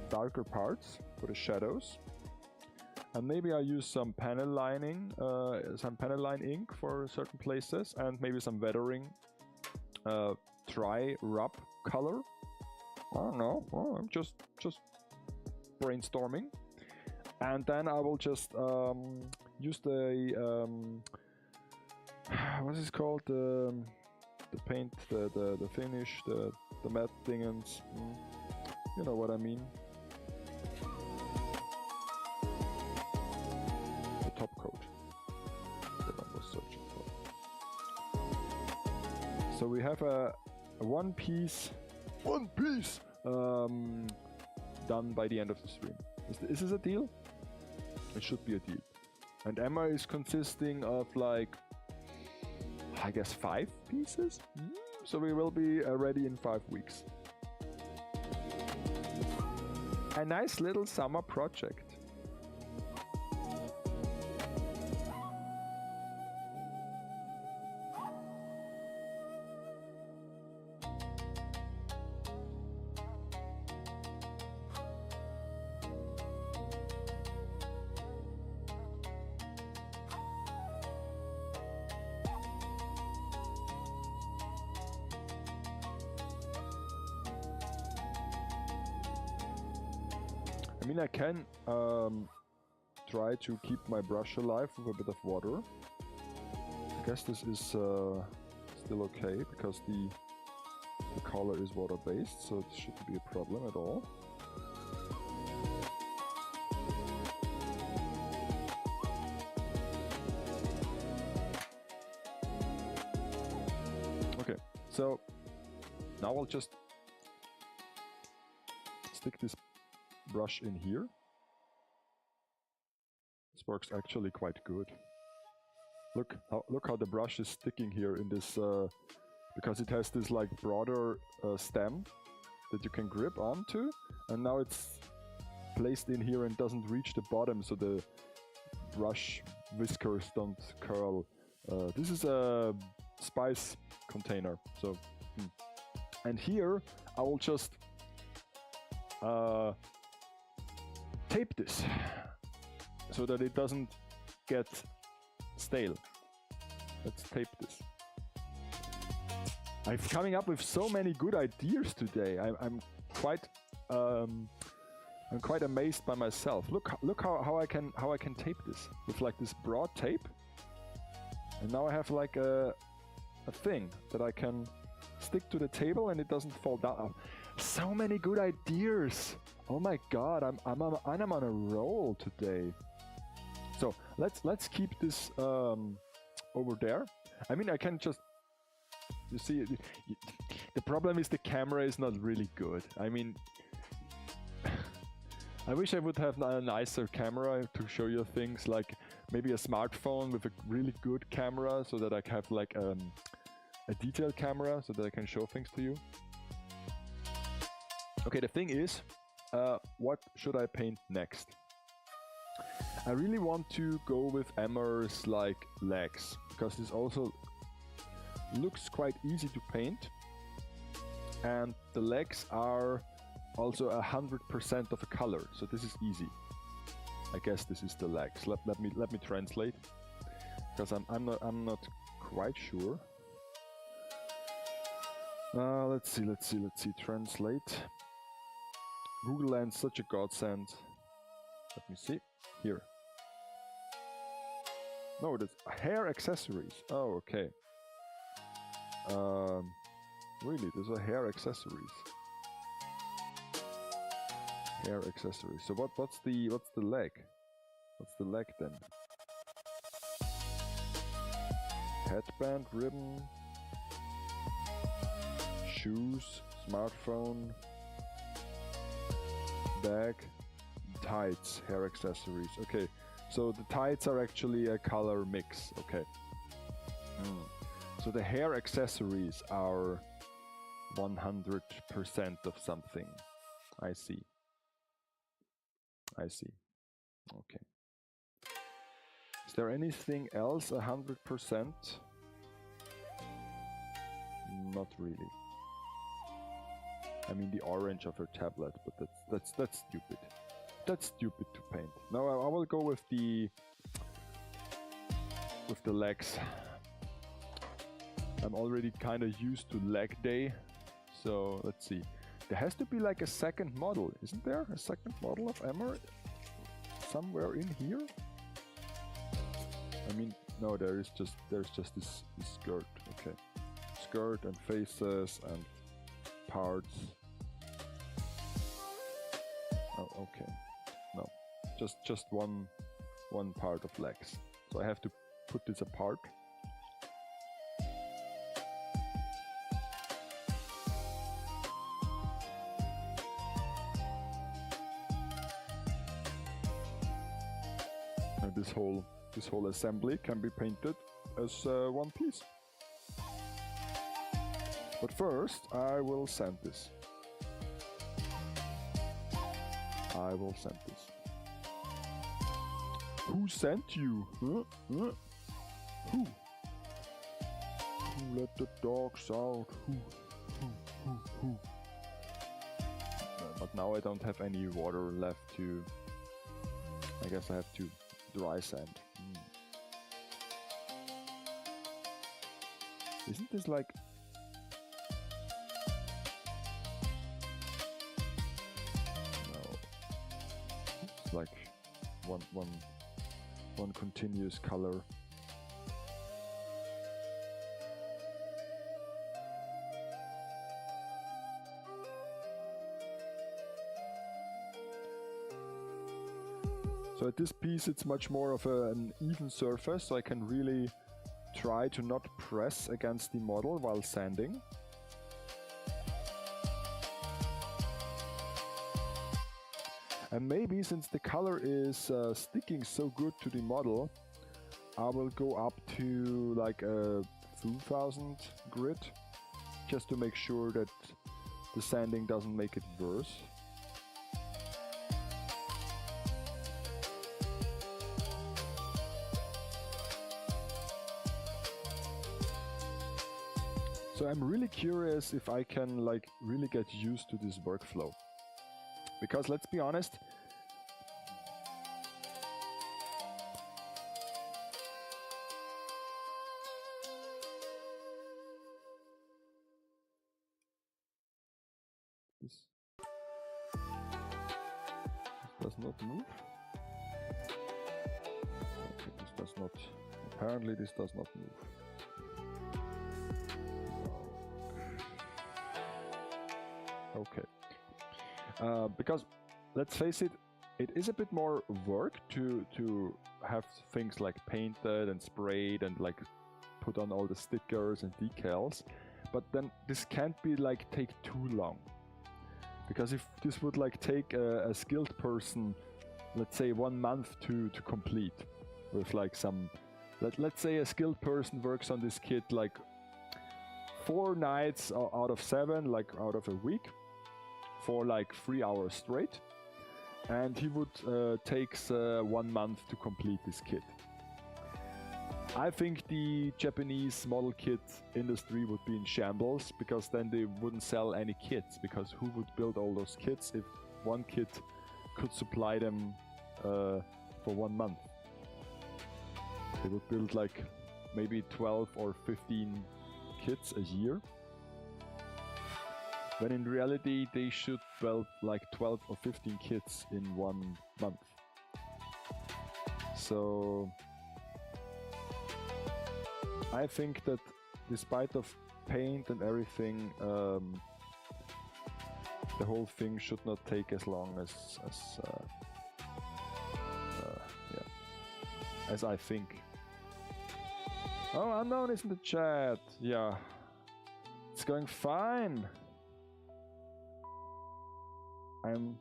darker parts, for the shadows, and maybe I use some panel lining, some panel line ink for certain places, and maybe some weathering, dry rub color. I don't know. Oh, I'm just brainstorming, and then I will just use the what is it called, the paint, the finish, the matte dingens. You know what I mean. The top coat that I was searching for. So we have a one piece done by the end of the stream. Is this a deal? It should be a deal. And Emma is consisting of like, I guess 5 pieces? So we will be ready in 5 weeks. A nice little summer project. I mean, I can try to keep my brush alive with a bit of water. I guess this is still okay, because the color is water-based, so it shouldn't be a problem at all. Okay, so now I'll just stick this brush in here. This works actually quite good. Look how the brush is sticking here in this, because it has this like broader stem that you can grip onto, and now it's placed in here and doesn't reach the bottom, so the brush whiskers don't curl. This is a spice container, so and here I will just tape this so that it doesn't get stale. Let's tape this. I'm coming up with so many good ideas today. I'm quite amazed by myself. Look how I can tape this with like this broad tape, and now I have like a thing that I can stick to the table and it doesn't fall down. So many good ideas. Oh my god, I'm on a roll today. So let's keep this over there. I mean, I can just, you see, the problem is the camera is not really good. I mean, I wish I would have a nicer camera to show you things, like maybe a smartphone with a really good camera, so that I have like a detailed camera so that I can show things to you. Okay, the thing is, what should I paint next? I really want to go with Emma's like legs, because this also looks quite easy to paint, and the legs are also 100% of a color, so this is easy. I guess this is the legs. Let me translate, because I'm not quite sure. Let's see. Translate. Google Lens, such a godsend. Let me see. Here. No, that's hair accessories. Oh, okay. Really, these are hair accessories. Hair accessories. So what's the leg? What's the leg then? headband, ribbon, shoes, smartphone, bag, tights, hair accessories. Okay, so the tights are actually a color mix. Okay. So the hair accessories are 100% of something. I see. I see. Okay. Is there anything else 100%? Not really. I mean the orange of her tablet, but that's stupid. That's stupid to paint. Now I will go with the legs. I'm already kind of used to leg day, so let's see. There has to be like a second model, isn't there? A second model of Emma somewhere in here? I mean, no, there's just this skirt. Okay, skirt and faces and parts. Oh, okay. No, just one part of legs. So I have to put this apart. And this whole assembly can be painted as one piece. But first, I will sand this. I will send this. Who sent you? Huh? Huh? Who? Who let the dogs out? Who? But now I don't have any water left to... I guess I have to dry sand. Isn't this like... like one continuous color. So at this piece it's much more of an even surface, so I can really try to not press against the model while sanding. And maybe since the color is sticking so good to the model, I will go up to like a 2000 grit, just to make sure that the sanding doesn't make it worse. So I'm really curious if I can like really get used to this workflow. Because let's be honest, this does not move. Okay, this does not, apparently this does not move. Okay. Because let's face it, it is a bit more work to have things like painted and sprayed and like put on all the stickers and decals, but then this can't be like take too long, because if this would like take a skilled person, let's say 1 month to complete with like some, let's say a skilled person works on this kit like 4 nights out of 7, like out of a week, for like 3 hours straight, and he would takes 1 month to complete this kit. I think the Japanese model kit industry would be in shambles, because then they wouldn't sell any kits, because who would build all those kits if one kit could supply them for 1 month? They would build like maybe 12 or 15 kits a year, when in reality they should build like 12 or 15 kits in 1 month. So I think that despite of paint and everything, the whole thing should not take as long as I think. Oh, unknown is in the chat. Yeah. It's going fine. I'm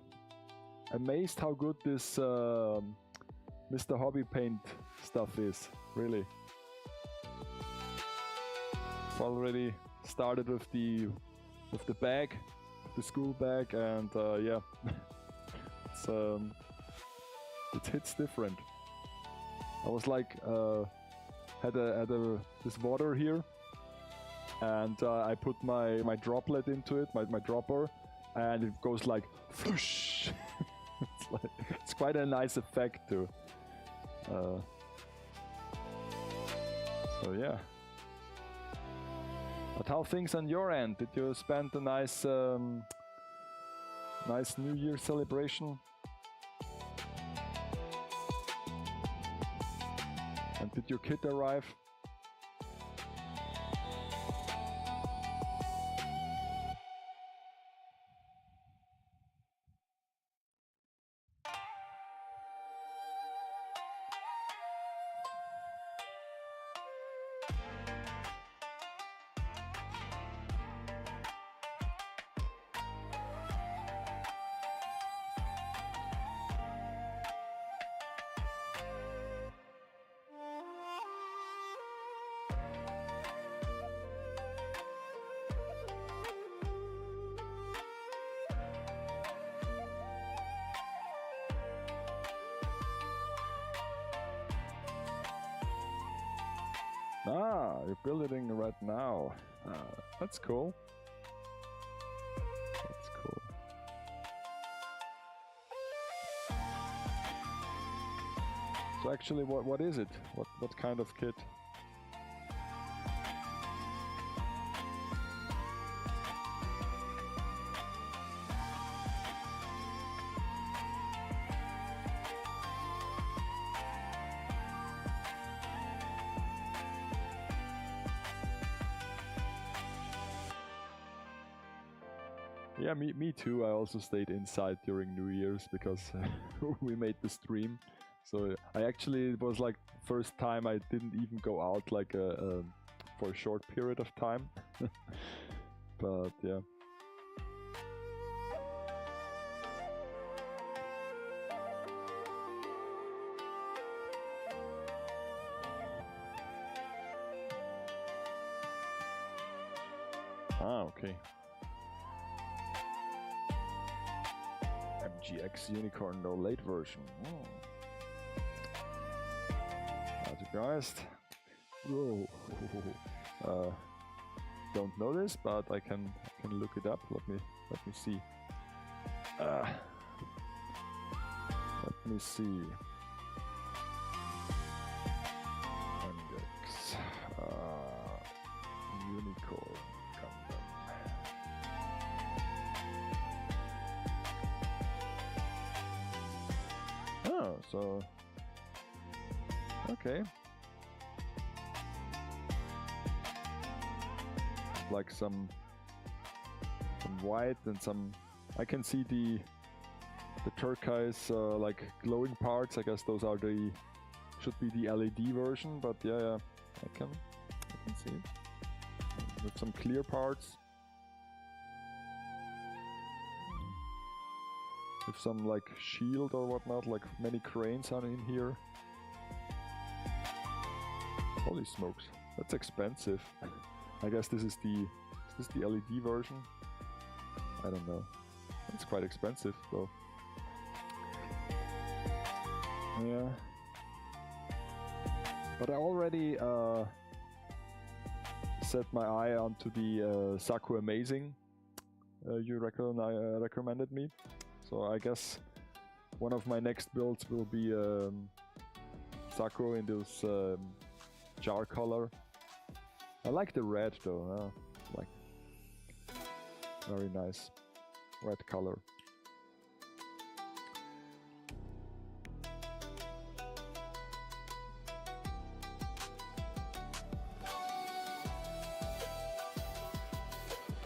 amazed how good this Mr. Hobby Paint stuff is. Really. I've already started with the bag, the school bag, and yeah, it hits different. I was like had this water here, and I put my droplet into it, my dropper, and it goes like whoosh. It's quite a nice effect too. So yeah. But how things on your end? Did you spend a nice nice New Year celebration? And did your kid arrive? Ah, you're building right now. That's cool. That's cool. So actually, what is it? What kind of kit? Yeah, me too. I also stayed inside during New Year's because we made the stream. So I actually, it was like first time I didn't even go out like for a short period of time. But yeah. Ah, okay. MGX Unicorn No Late version. Guys, whoa. Don't know this, but I can look it up. Let me see. Let me see. MGX Unicorn Gundam. Oh, so okay. Like some white and some. I can see the turquoise like glowing parts. I guess those are should be the LED version. But yeah, I can see it. With some clear parts. With some like shield or whatnot, like many cranes are in here. Holy smokes, that's expensive. I guess this is the LED version. I don't know. It's quite expensive though. Yeah. But I already set my eye onto the Saku Amazing. You recommended me. So I guess one of my next builds will be Saku in this jar color. I like the red though, like very nice red color.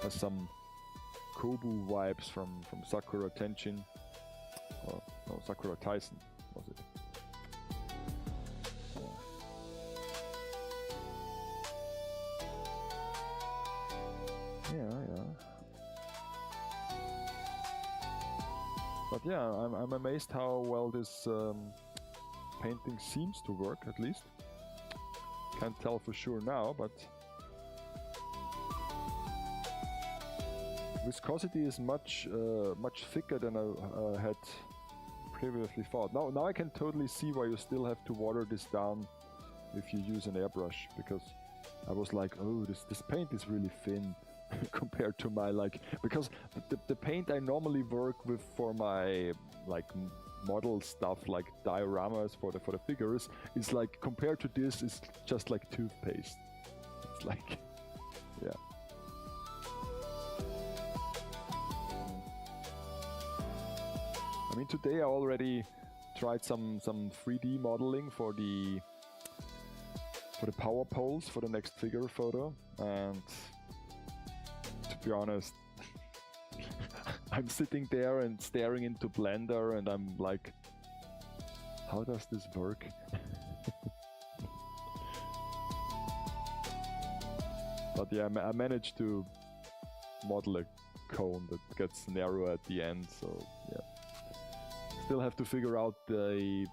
Has some Kobu vibes from Sakura Tenshin. Or no, Sakura Tyson was it? But yeah, I'm amazed how well this painting seems to work, at least. Can't tell for sure now, but viscosity is much thicker than I had previously thought. Now I can totally see why you still have to water this down if you use an airbrush, because I was like, oh, this paint is really thin compared to my, like, because the paint I normally work with for my like model stuff, like dioramas for the figures, is like, compared to this, is just like toothpaste. It's like, yeah. I mean, today I already tried some 3D modeling for the power poles for the next figure photo, and to be honest, I'm sitting there and staring into Blender, and I'm like, how does this work? But yeah, I managed to model a cone that gets narrow at the end, so yeah. Still have to figure out the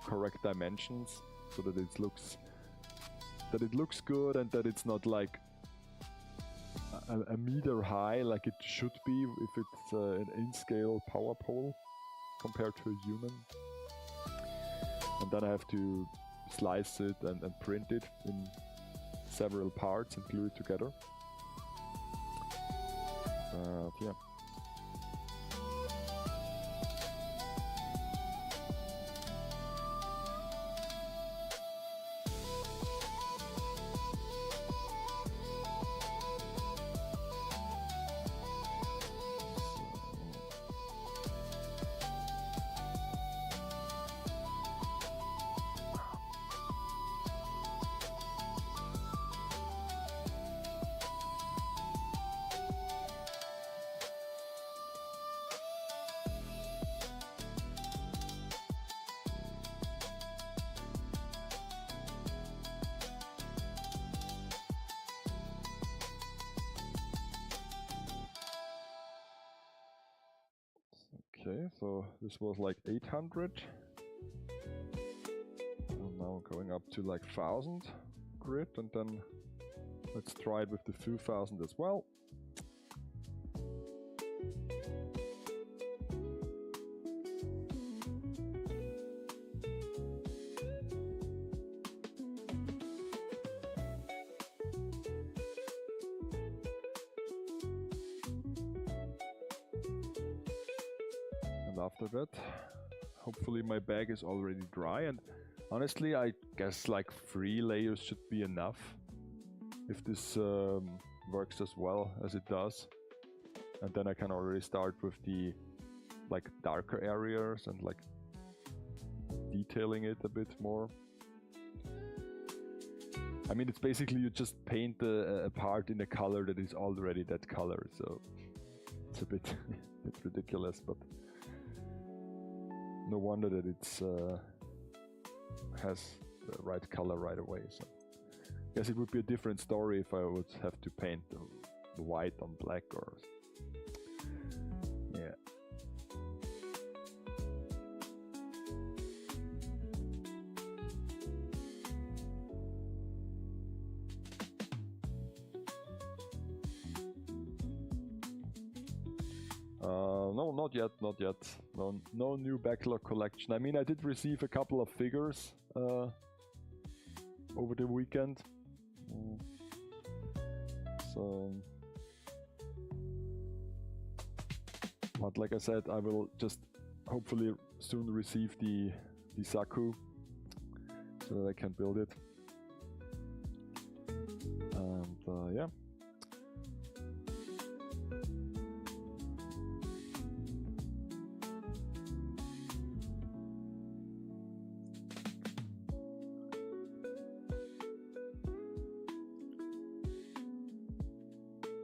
correct dimensions so that it looks good, and that it's not like a meter high like it should be if it's an in-scale power pole compared to a human. And then I have to slice it and print it in several parts and glue it together. Yeah. Okay, so this was like 800. And now going up to like 1000 grid, and then let's try it with the 2000 as well. After that, hopefully my bag is already dry, and honestly I guess like 3 layers should be enough if this works as well as it does. And then I can already start with the like darker areas and like detailing it a bit more. I mean, it's basically you just paint a part in a color that is already that color, so it's a bit ridiculous, but no wonder that it's has the right color right away. So I guess it would be a different story if I would have to paint the white on black, or yeah. No, not yet. No new backlog collection. I mean, I did receive a couple of figures over the weekend. So, but like I said, I will just hopefully soon receive the Saku so that I can build it. And yeah.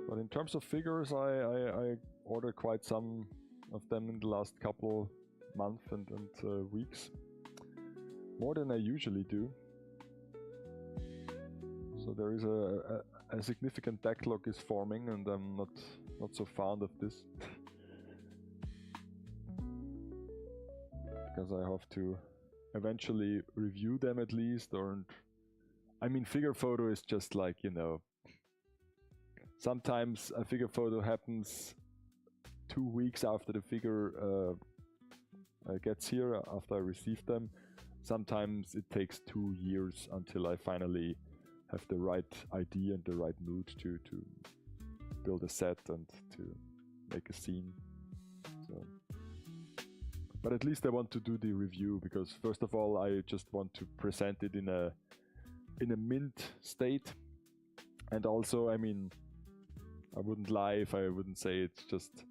But in terms of figures, I ordered quite some of them in the last couple months and weeks. More than I usually do. So there is a significant backlog is forming, and I'm not so fond of this. because I have to eventually review them at least. Or I mean, figure photo is just like, you know, sometimes a figure photo happens 2 weeks after the figure gets here, after I receive them. Sometimes it takes 2 years until I finally have the right idea and the right mood to build a set and to make a scene. So, but at least I want to do the review, because first of all I just want to present it in a mint state, and also, I mean, I wouldn't lie if I wouldn't say it's just,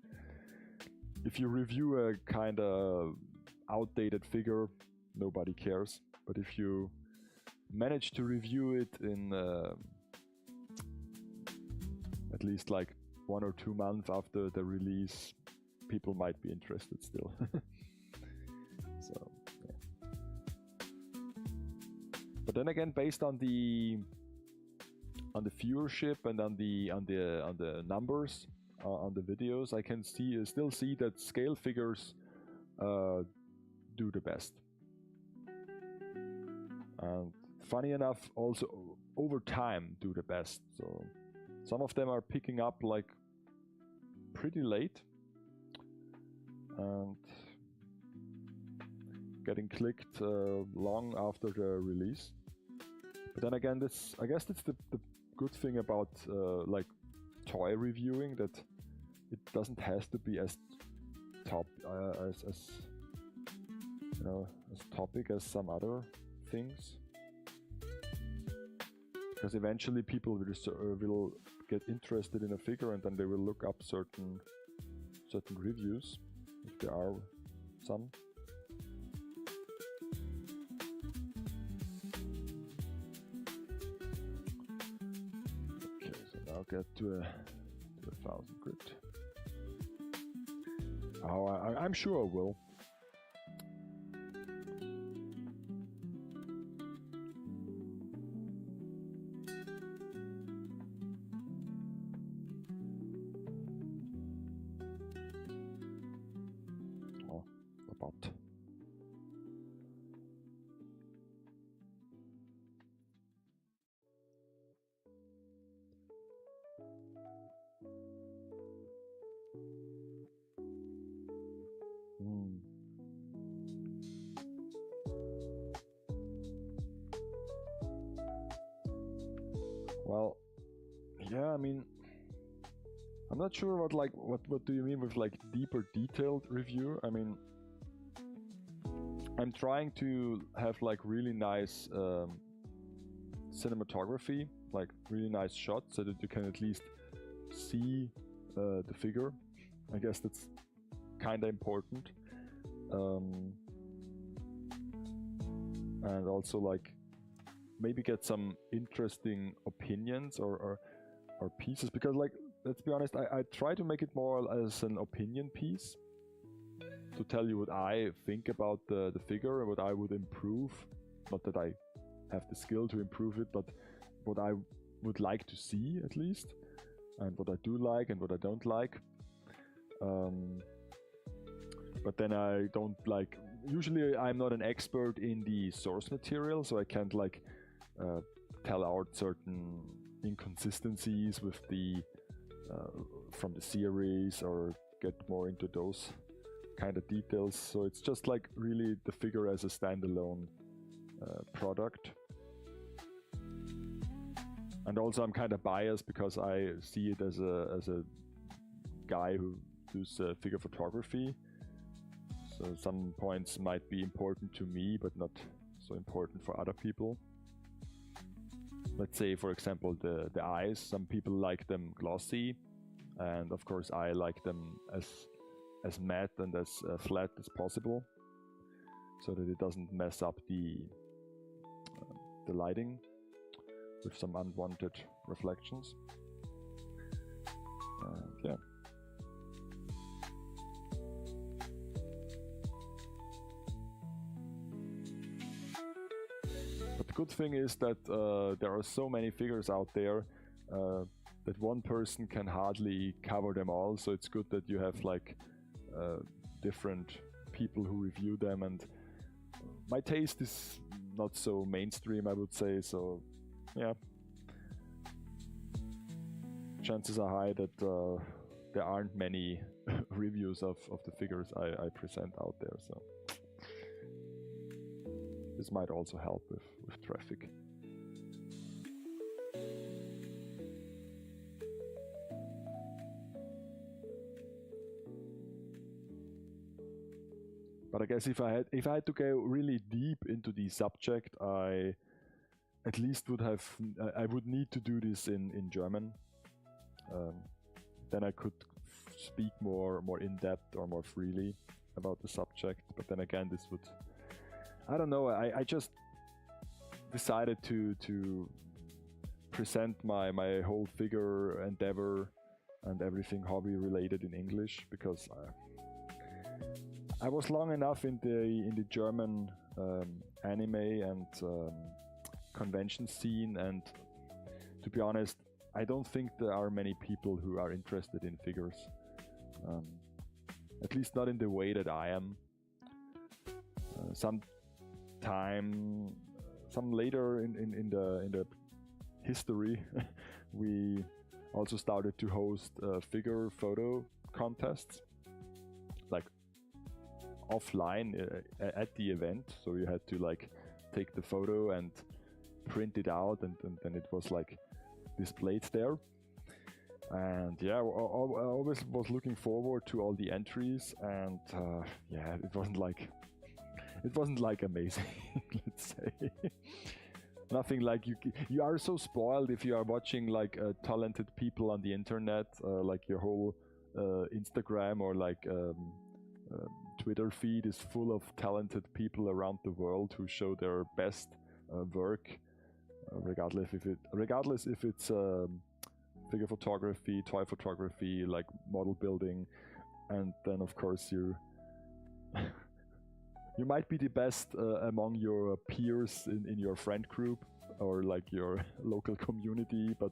if you review a kind of outdated figure, nobody cares. But if you manage to review it in at least like 1 or 2 months after the release, people might be interested still. So, yeah. But then again, based on the viewership and on the numbers on the videos, I can still see that scale figures do the best. And funny enough, also over time do the best. So some of them are picking up like pretty late and getting clicked long after the release. But then again, I guess that's the good thing about like toy reviewing, that it doesn't have to be as top as you know, as topic as some other things, because eventually people will get interested in a figure, and then they will look up certain reviews, if there are some. Okay, so now get to a 1000 grid. Oh, I'm sure I will. Well, yeah, I mean, I'm not sure what do you mean with like deeper detailed review. I mean, I'm trying to have like really nice cinematography, like really nice shots, so that you can at least see the figure. I guess that's kind of important. And also like maybe get some interesting opinions or pieces, because like, let's be honest, I try to make it more as an opinion piece, to tell you what I think about the figure and what I would improve. Not that I have the skill to improve it, but what I would like to see at least, and what I do like and what I don't like. But then I don't like, usually I'm not an expert in the source material, so I can't like tell out certain inconsistencies with the from the series, or get more into those kind of details. So it's just like really the figure as a standalone product. And also I'm kind of biased, because I see it as a guy who does figure photography. So some points might be important to me, but not so important for other people. Let's say, for example, the eyes. Some people like them glossy, and of course I like them as matte and as flat as possible, so that it doesn't mess up the lighting with some unwanted reflections. Yeah. But the good thing is that there are so many figures out there that one person can hardly cover them all, so it's good that you have like different people who review them, and my taste is not so mainstream, I would say. So yeah, chances are high that there aren't many reviews of the figures I present out there. So this might also help with traffic. But I guess if I had to go really deep into the subject, I at least would have I would need to do this in German. Then I could speak more in depth or more freely about the subject. But then again, this would, I don't know. I just decided to present my whole figure endeavor and everything hobby related in English, because I was long enough in the German anime and convention scene, and to be honest, I don't think there are many people who are interested in figures. At least not in the way that I am. Some later in the history, we also started to host figure photo contests, like offline at the event. So you had to like take the photo and print it out, and then it was like displayed there. And yeah, I always was looking forward to all the entries, and yeah, it wasn't like amazing. Let's say nothing like you are so spoiled if you are watching like talented people on the internet, like your whole Instagram or like Twitter feed is full of talented people around the world who show their best work, regardless if it's figure photography, toy photography, like model building. And then of course you might be the best among your peers in your friend group or like your local community, but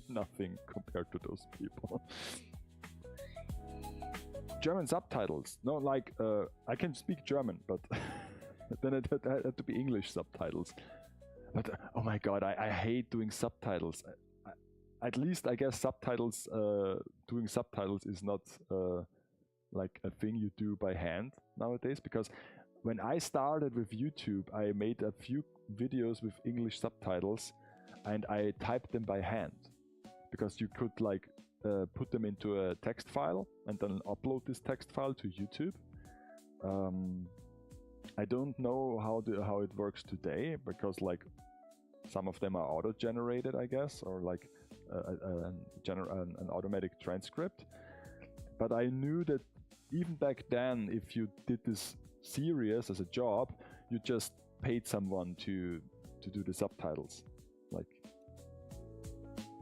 nothing compared to those people. German subtitles. No, like I can speak German, but then it had to be English subtitles. But oh my god, I hate doing subtitles. At least I guess subtitles, doing subtitles is not like a thing you do by hand nowadays, because when I started with YouTube, I made a few videos with English subtitles and I typed them by hand, because you could like put them into a text file and then upload this text file to YouTube. I don't know how it works today, because like some of them are auto-generated, I guess, or like an automatic transcript. But I knew that even back then, if you did this serious as a job, you just paid someone to do the subtitles. Like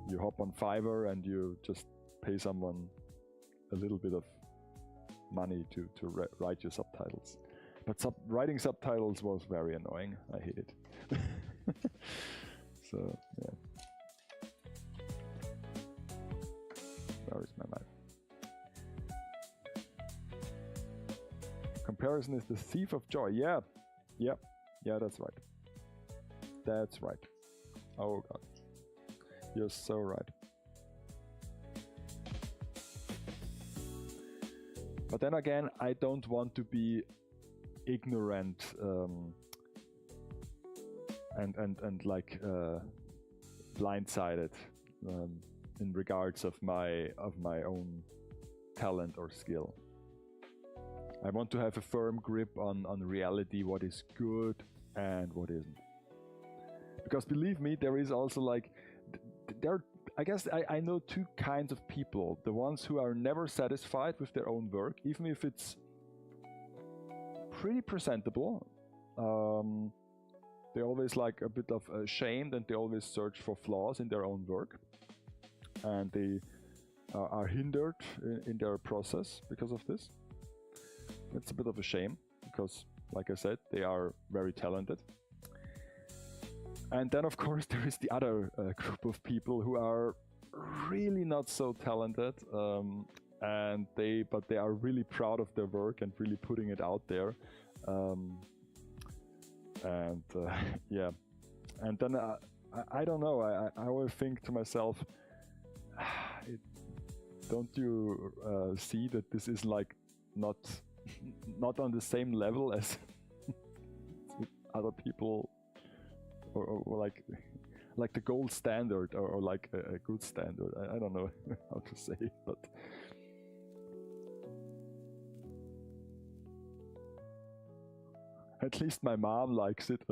you hop on Fiverr and you just pay someone a little bit of money to write your subtitles. But writing subtitles was very annoying. I hate it. So yeah. Where is my map? Comparison is the thief of joy. Yeah, that's right. That's right. Oh god, you're so right. But then again, I don't want to be ignorant and like blindsided in regards of my own talent or skill. I want to have a firm grip on reality, what is good and what isn't. Because believe me, there is also like I guess I know two kinds of people. The ones who are never satisfied with their own work, even if it's pretty presentable. They always like a bit of ashamed, and they always search for flaws in their own work, and they are hindered in their process because of this. It's a bit of a shame, because like I said, they are very talented. And then of course there is the other group of people who are really not so talented, and they are really proud of their work and really putting it out there. Yeah, and then I don't know, I always think to myself, don't you see that this is like not on the same level as other people, or like the gold standard, or like a good standard. I don't know how to say it, but at least my mom likes it.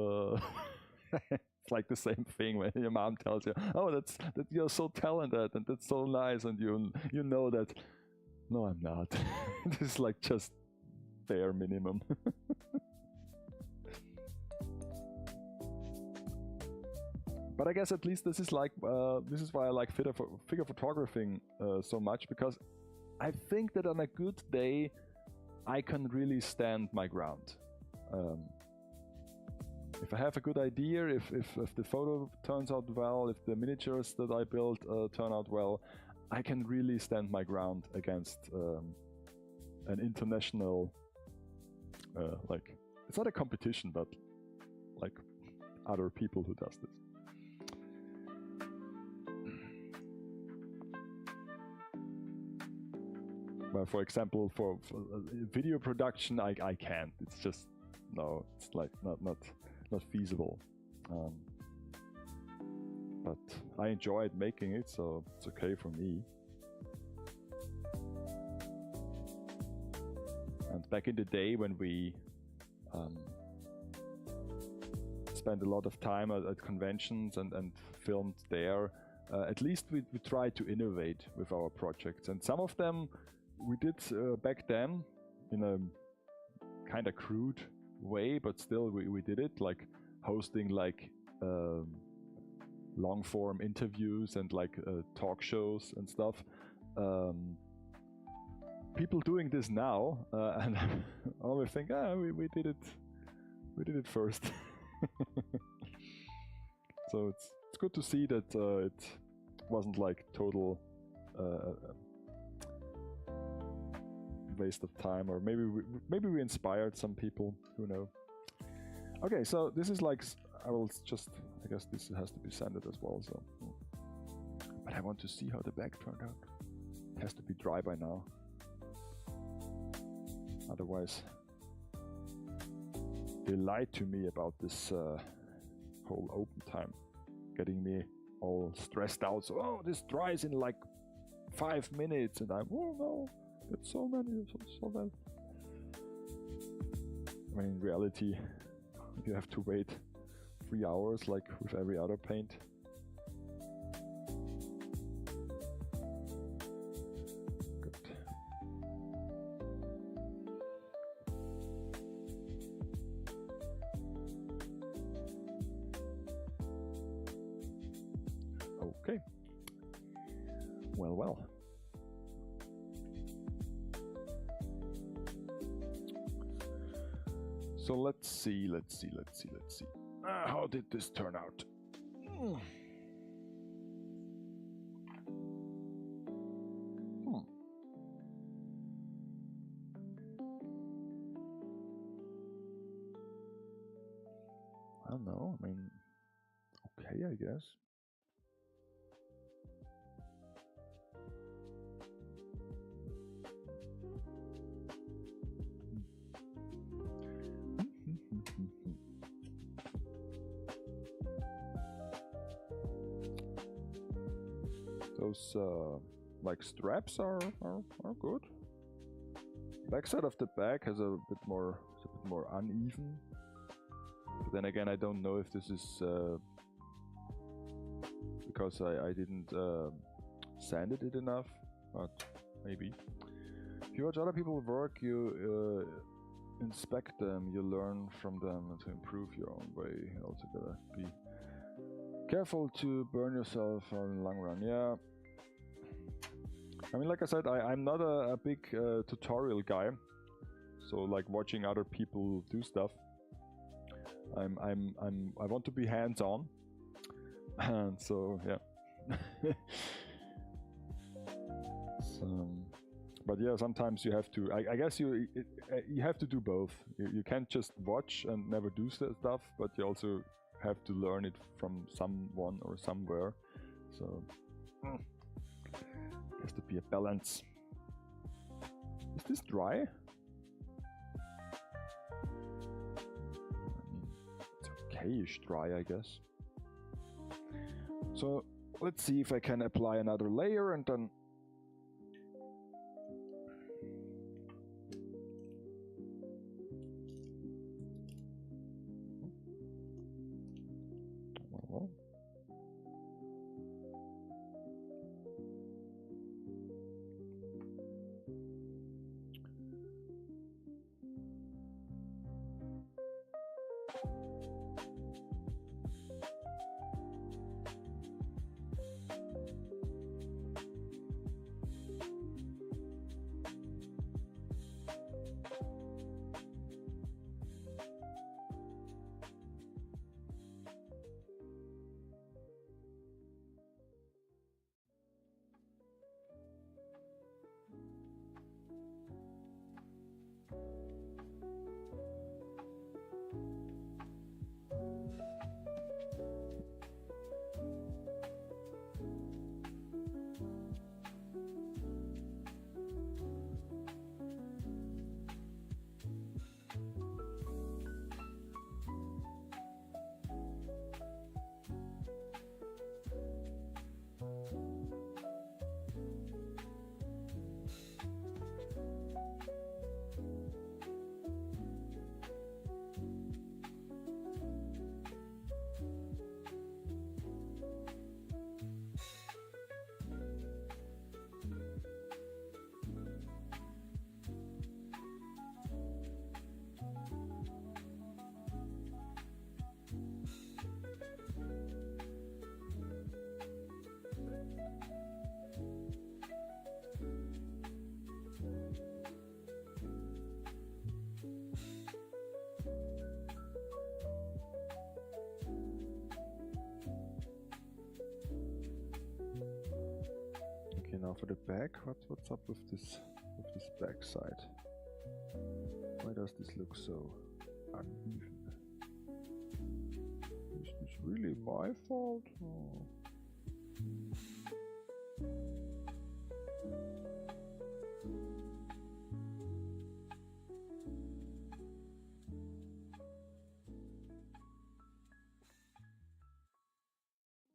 It's like the same thing when your mom tells you, "Oh, that you're so talented and that's so nice," and you know that, no, I'm not. This is like just bare minimum. But I guess at least this is like this is why I like figure photographing so much, because I think that on a good day I can really stand my ground. If I have a good idea, if the photo turns out well, if the miniatures that I built turn out well, I can really stand my ground against an international, like, it's not a competition, but like other people who does this. Well, for example, for video production, I can't. It's just, no, it's like not feasible. But I enjoyed making it, so it's okay for me. And back in the day when we spent a lot of time at conventions and filmed there, at least we tried to innovate with our projects, and some of them we did back then in a kind of crude way, but still we did it, like hosting like long form interviews and like talk shows and stuff. People doing this now, and I always think, we did it first. So it's good to see that it wasn't like total waste of time, or maybe we inspired some people, who know. Okay, so this is like, I guess this has to be sanded as well, so. But I want to see how the back turned out. It has to be dry by now. Otherwise, they lied to me about this whole open time, getting me all stressed out. So, oh, this dries in like 5 minutes, and I'm, oh no, it's so many, so bad. I mean, in reality, you have to wait 3 hours, like with every other paint. Good. Okay. Well. So let's see. How did this turn out? I don't know. I mean, okay, I guess. Those like straps are good. Backside of the bag has a bit more uneven. But then again, I don't know if this is because I didn't sanded it enough, but maybe. If you watch other people work, you inspect them, you learn from them to improve your own way. You also gotta be careful to burn yourself on the long run. Yeah. I mean, like I said, I'm not a big tutorial guy, so like watching other people do stuff. I want to be hands-on, and so yeah. But yeah, sometimes you have to. I guess you have to do both. You can't just watch and never do stuff, but you also have to learn it from someone or somewhere. So has to be a balance. Is this dry? I mean, it's okayish dry, I guess. So let's see if I can apply another layer and then now for the back. What's up with this back side? Why does this look so uneven? Is this really my fault? Oh.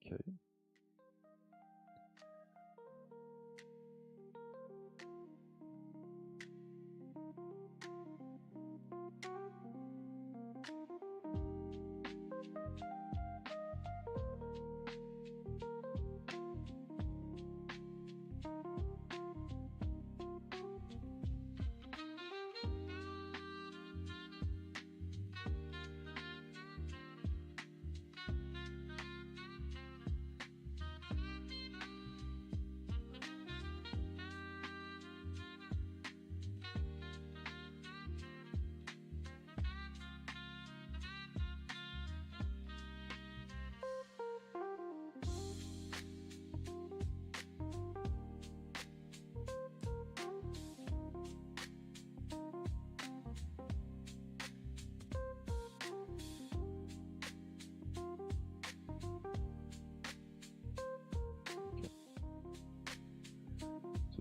Okay.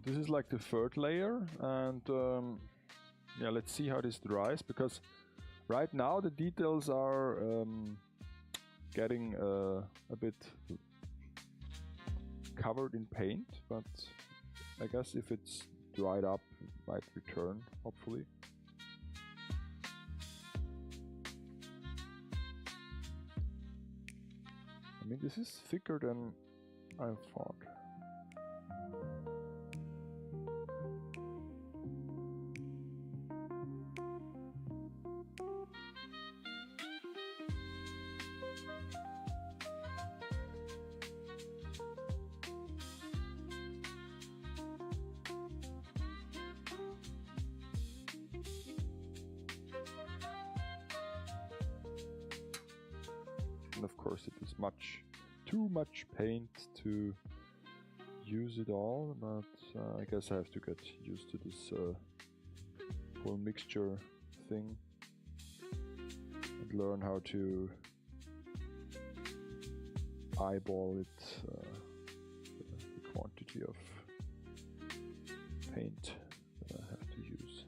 This is like the third layer, and yeah, let's see how this dries, because right now the details are getting a bit covered in paint, but I guess if it's dried up it might return, hopefully. I mean, this is thicker than I thought. And of course it is too much paint to use it all, but I guess I have to get used to this whole mixture thing and learn how to eyeball it, the quantity of paint that I have to use.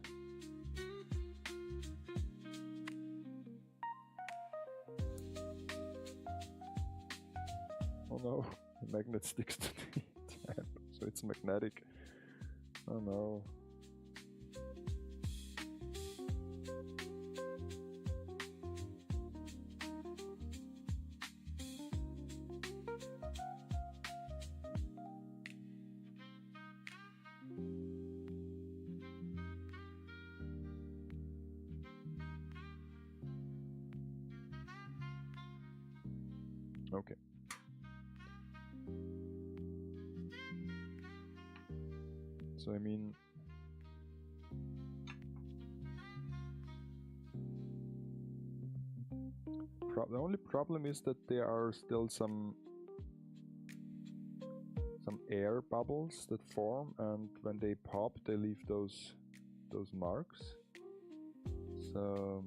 Oh no, the magnet sticks to the tab, so it's magnetic. Oh no. Okay. So I mean, the only problem is that there are still some air bubbles that form, and when they pop, they leave those marks. So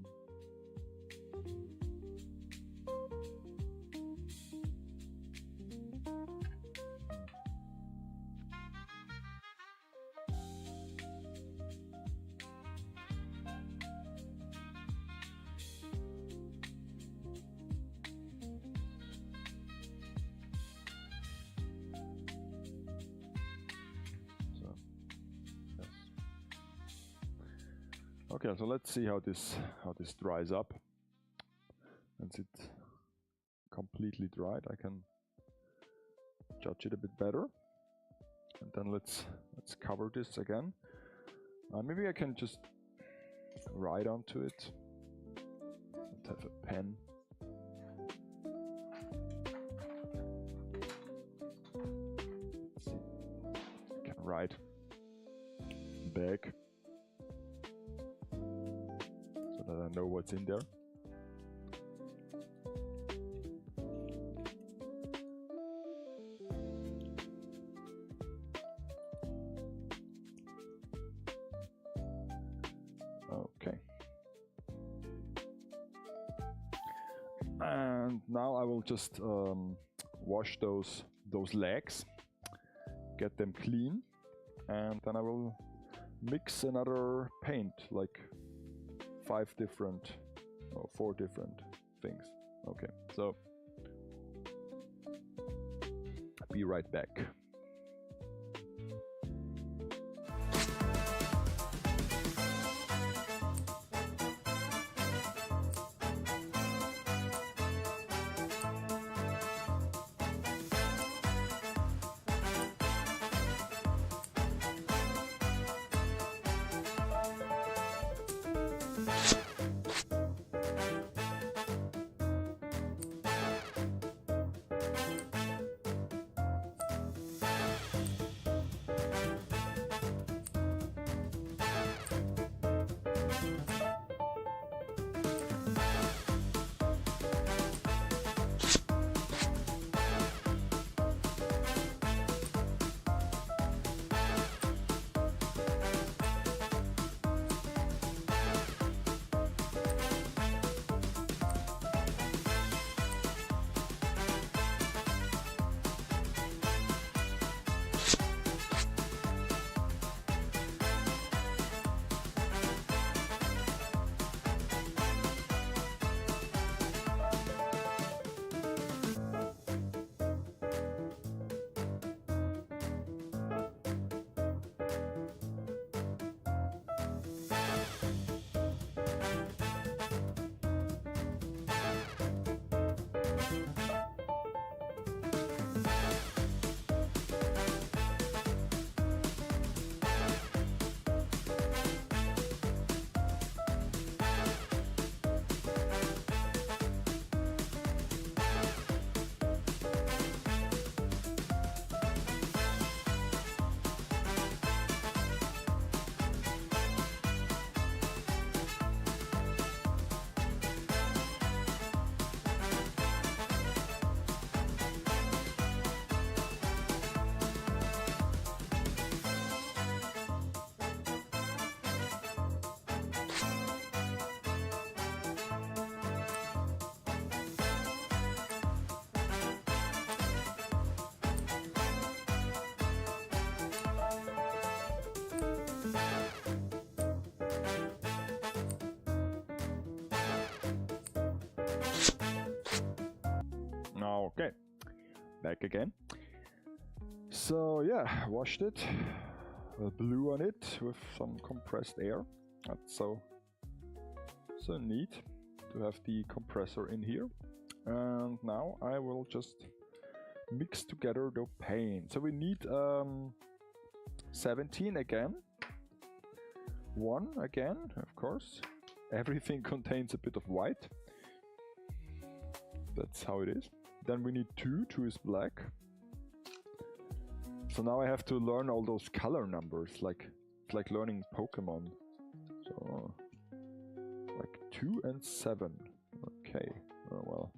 okay, so let's see how this dries up. Once it's completely dried, I can judge it a bit better. And then let's cover this again. Maybe I can just write onto it. Let's have a pen. Let's see. I can write bag, so that I know what's in there. Okay. And now I will just wash those legs, get them clean, and then I will mix another paint, like 4 different things. Okay, so be right back. back again. So yeah, washed it, blew on it with some compressed air. That's so neat to have the compressor in here. And now I will just mix together the paint. So we need 17 again, 1 again, of course. Everything contains a bit of white. That's how it is. Then we need 2 is black. So now I have to learn all those color numbers, it's like learning Pokemon. So like 2 and 7. Okay, oh well.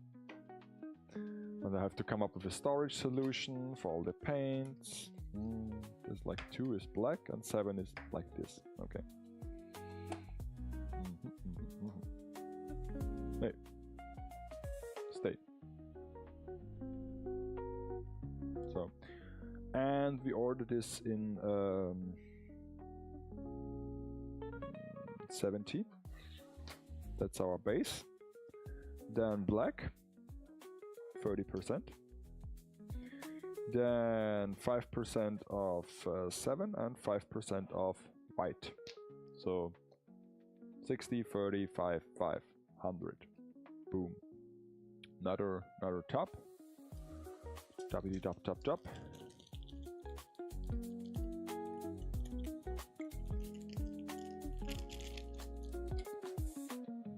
And I have to come up with a storage solution for all the paints. There's like 2 is black and 7 is like this. Okay. Hey, stay. So, and we order this in 70. That's our base. Then black, 30%. Then 5% of 7 and 5% of white. So 60, 30, 5, 5, 100. Boom. Another top. Toppity top, top, top.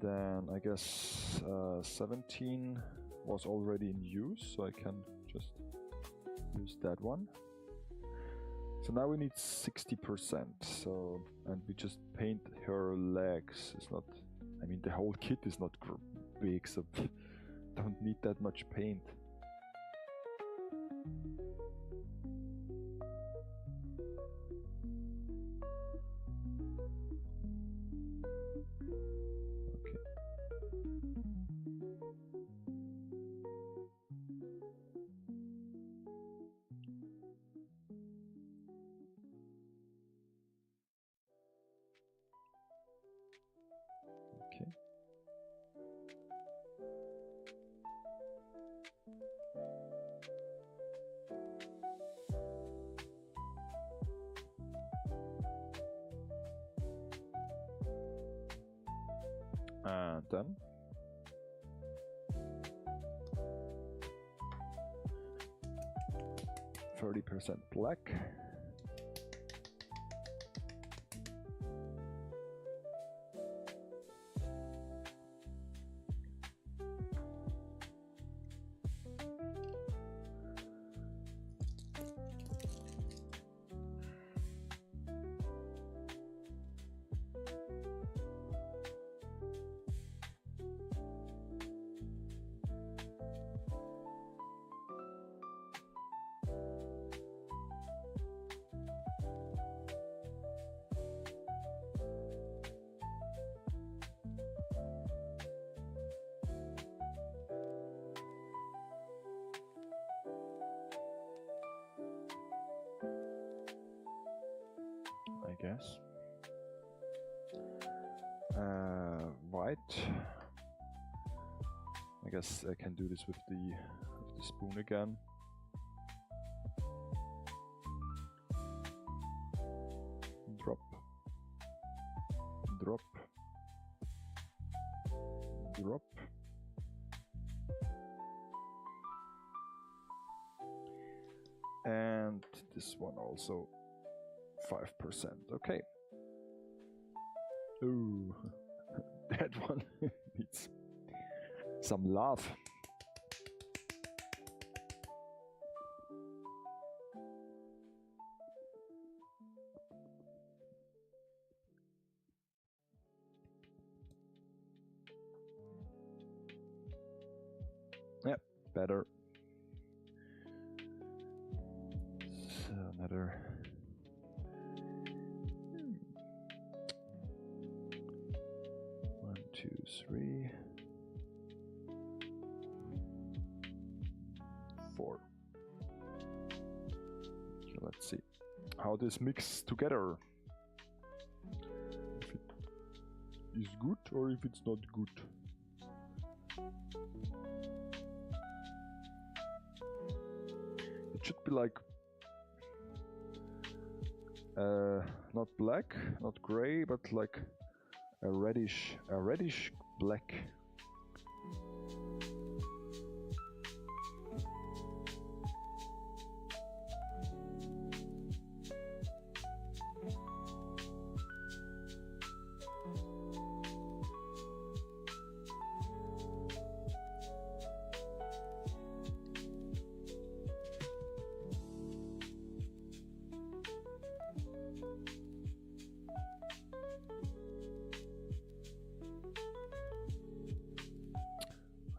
Then I guess 17 was already in use, so I can just use that one. So now we need 60%. So, and we just paint her legs. It's not, I mean, the whole kit is not big, so don't need that much paint. Okay. And then 30% black. I guess. White. I guess I can do this with the spoon again. Drop. Drop. Drop. And this one also 5%. Okay. Ooh, that one needs some love. Yep, better. So another. 1, 2, 3, 4. Okay, let's see how this mixes together. If it is good or if it's not good. It should be like not black, not gray, but like a reddish black.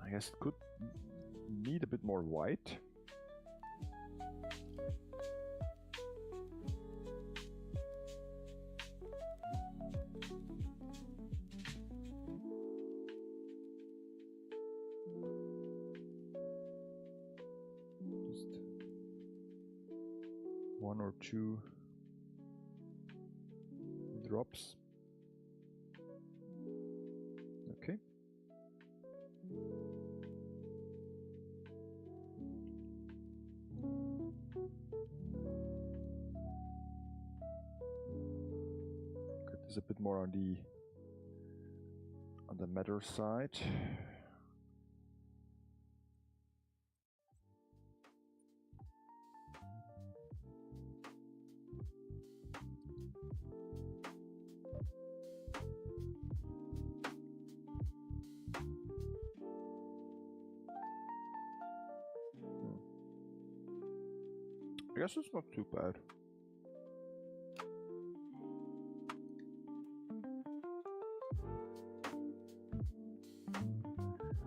I guess it could need a bit more white. Just one or two drops. Okay. Get this a bit more on the matter side. I guess it's not too bad.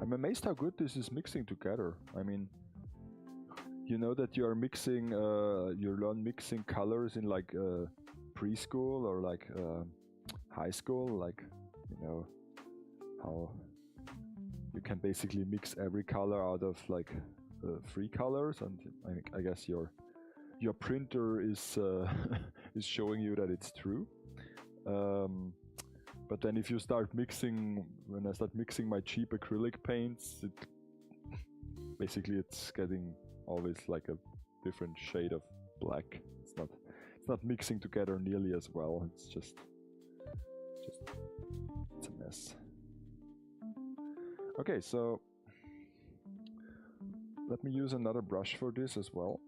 I'm amazed how good this is mixing together. I mean, you know that you are mixing, you learn mixing colors in like preschool or like high school, like, you know, how you can basically mix every color out of like 3 colors, and I guess your printer is is showing you that it's true. But then if you start mixing, when I start mixing my cheap acrylic paints, basically it's getting always like a different shade of black. It's not mixing together nearly as well. It's just it's a mess. Okay, so let me use another brush for this as well.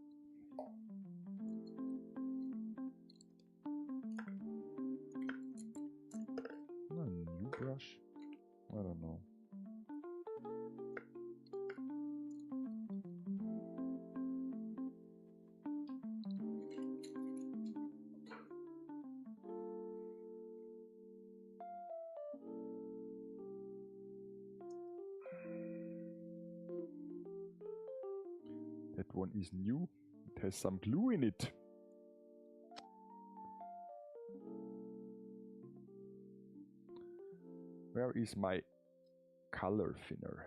A new brush? I don't know. That one is new. It has some glue in it. Where is my color thinner?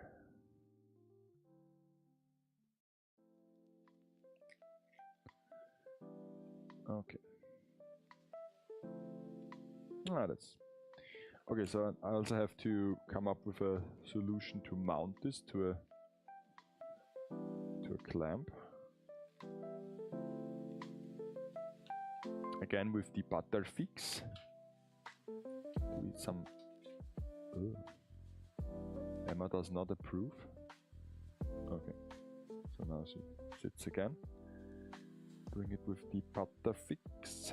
Okay. That's okay. So I also have to come up with a solution to mount this to a clamp. Again with the butter fix. With some. Emma does not approve. Okay. So now she sits again. Doing it with the butter fix.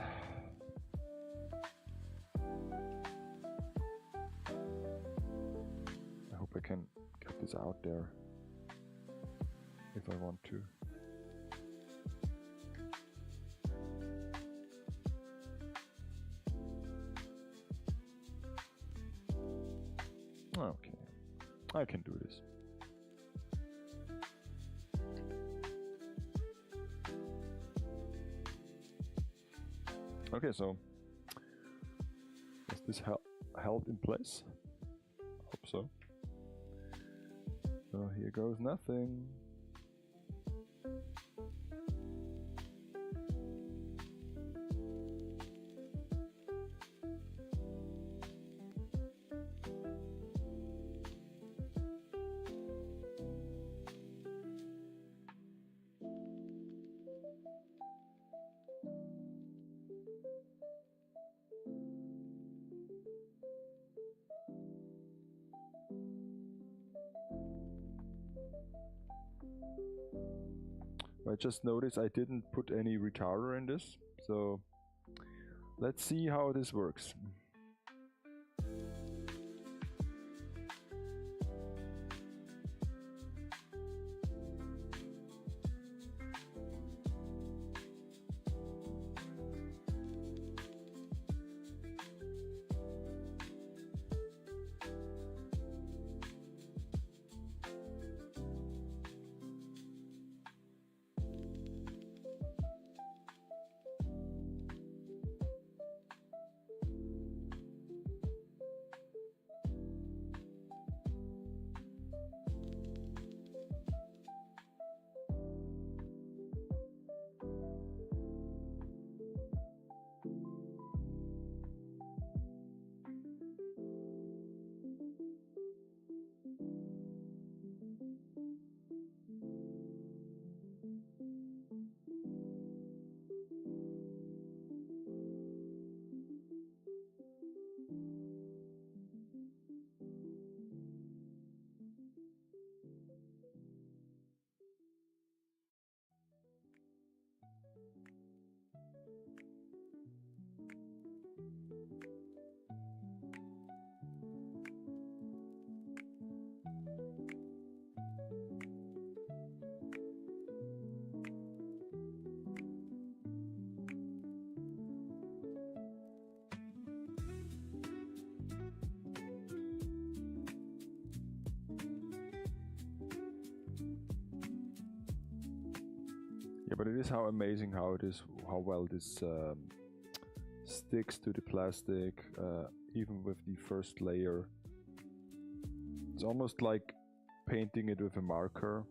I hope I can get this out there if I want to. Okay, I can do this. Okay, so is this held in place? Hope so. So here goes nothing. I just noticed I didn't put any retarder in this, so let's see how this works. Yeah, but it is how amazing how it is, how well this sticks to the plastic, even with the first layer. It's almost like painting it with a marker.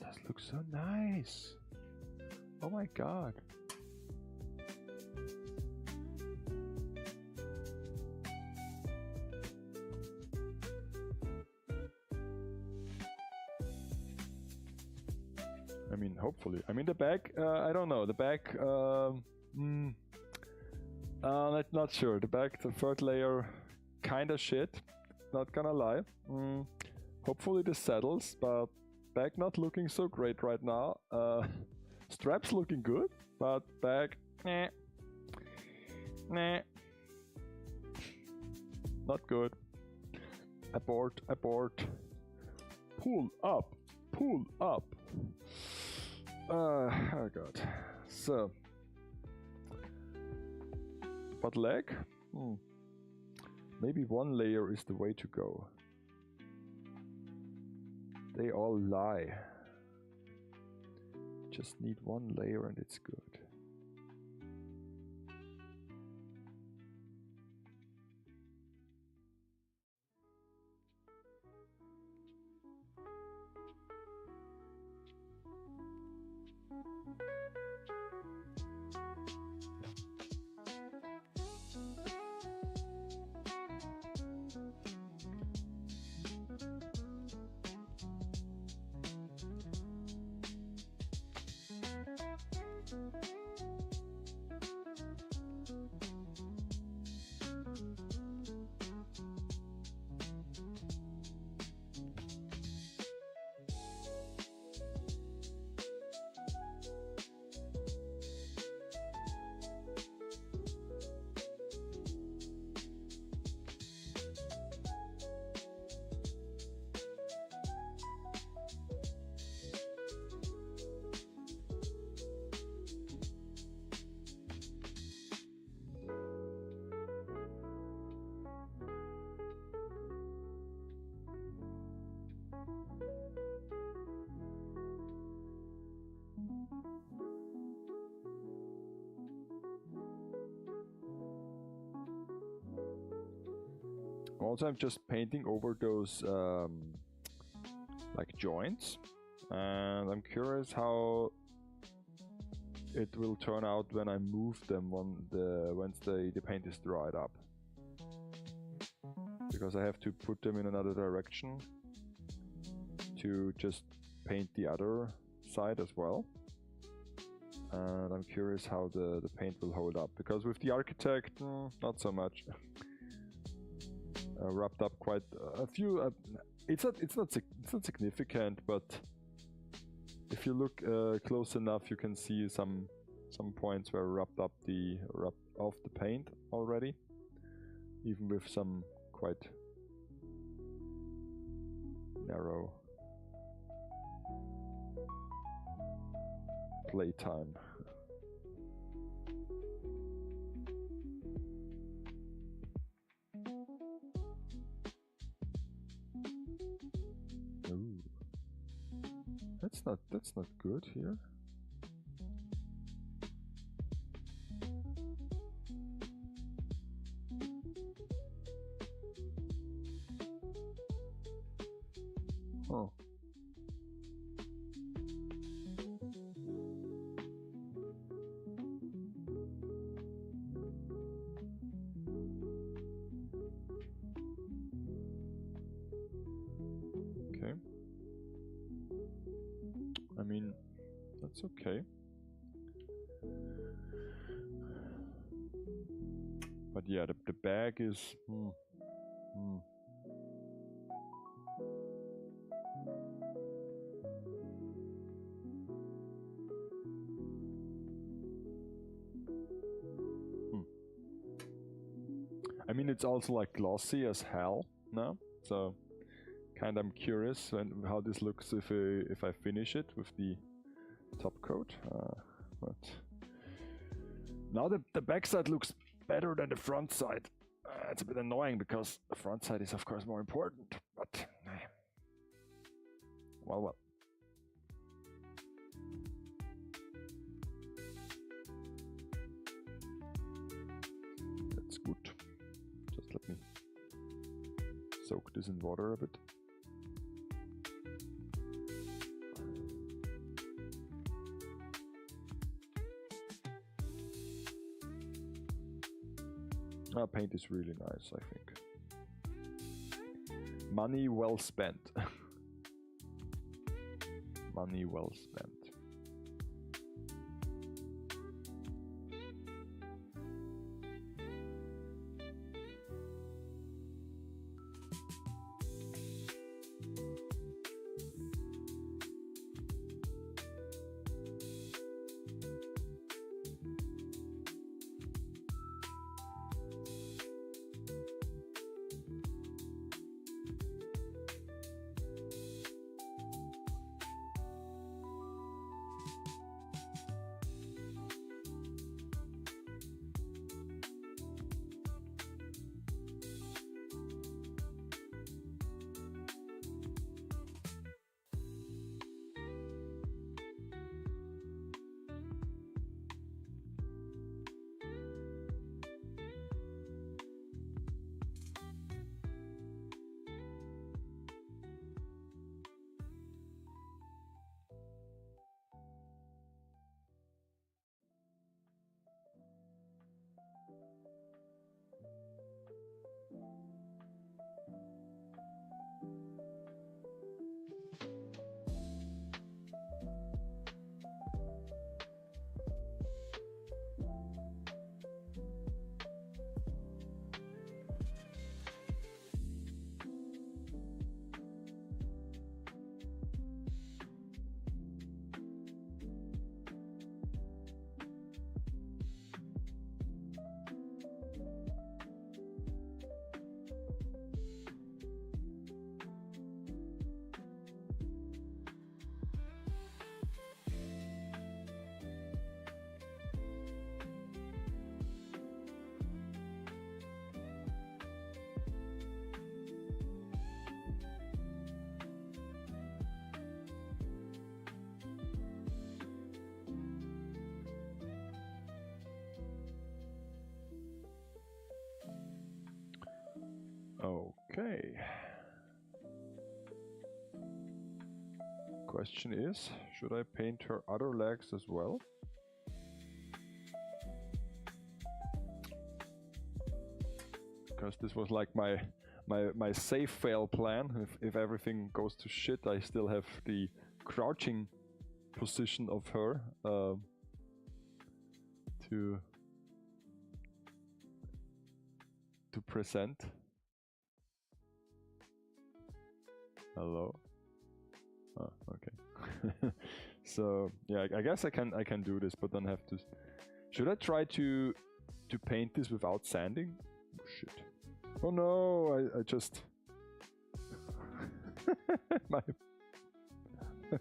This looks so nice. Oh my god. I mean, hopefully. I mean, the back, I don't know. The back, not sure. The back, the third layer, kinda shit. Not gonna lie. Hopefully this settles, but back not looking so great right now. Straps looking good, but back, nah. Not good. Abort, abort. Pull up, pull up. Oh god. So, but leg? Maybe one layer is the way to go. They all lie. Just need one layer and it's good. Also, I'm just painting over those like joints, and I'm curious how it will turn out when I move them once the paint is dried up, because I have to put them in another direction to just paint the other side as well. And I'm curious how the paint will hold up, because with the Architect, not so much. Rubbed up quite a few. It's not significant, but if you look close enough, you can see some points where rubbed off the paint already, even with some quite narrow playtime. Ooh. That's not good here. Oh. Okay. I mean, that's okay. But yeah, the bag is... I mean, it's also like glossy as hell now, so kind of I'm curious how this looks if I finish it with the top coat. But now the back side looks better than the front side. It's a bit annoying because the front side is of course more important, but well. That's good. Just let me soak this in water a bit. Paint is really nice, I think. Money well spent. Money well spent. Okay. Question is, should I paint her other legs as well? Because this was like my safe fail plan. If everything goes to shit, I still have the crouching position of her to present. Hello. Oh, okay. So yeah, I guess I can do this, but then have to. Should I try to paint this without sanding? Oh, shit. Oh no! I just.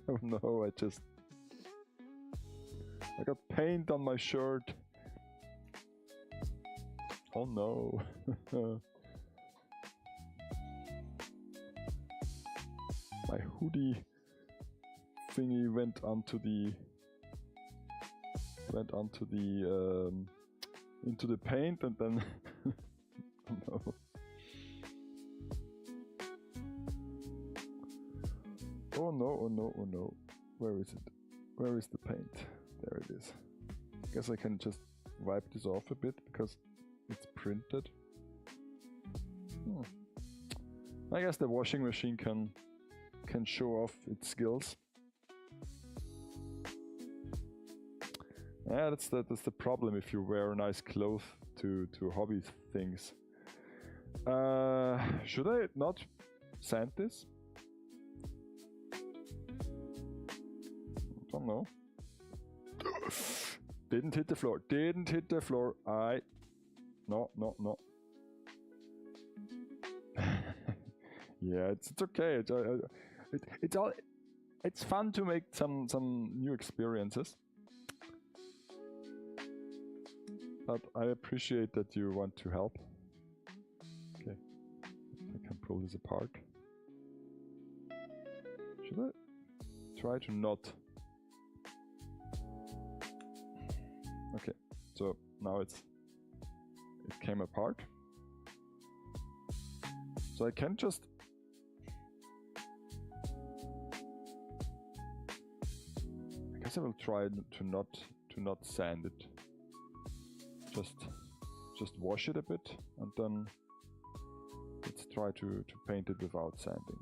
Oh no! I got paint on my shirt. Oh no! My hoodie thingy went onto the into the paint, and then oh no. Oh no, oh no, oh no. Where is it? Where is the paint? There it is. I guess I can just wipe this off a bit because it's printed. I guess the washing machine can show off its skills. Yeah, that's the problem if you wear nice clothes to hobby things. Should I not sand this? Don't know. Didn't hit the floor. Didn't hit the floor. No. Yeah, it's okay. It's fun to make some new experiences. But I appreciate that you want to help. Okay, I can pull this apart. Should I try to not? Okay, so now it came apart. So I can just I guess I will try to not sand it. Just wash it a bit, and then let's try to paint it without sanding,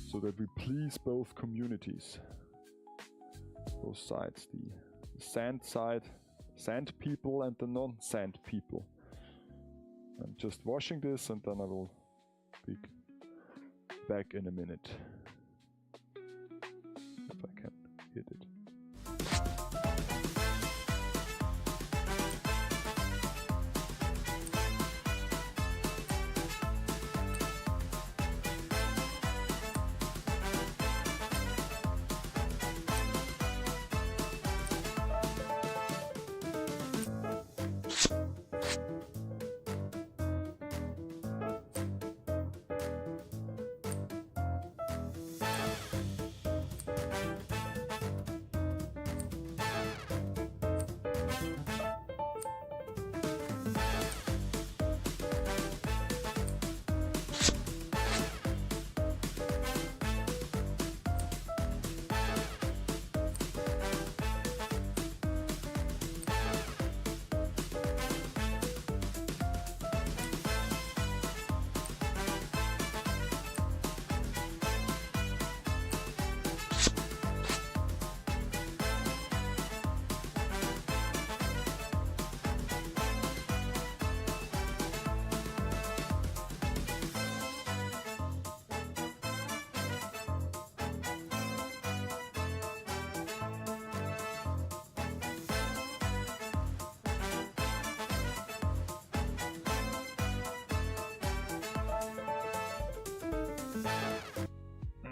so that we please both communities, both sides, the sand side, sand people, and the non-sand people. I'm just washing this, and then I will be back in a minute if I can hit it.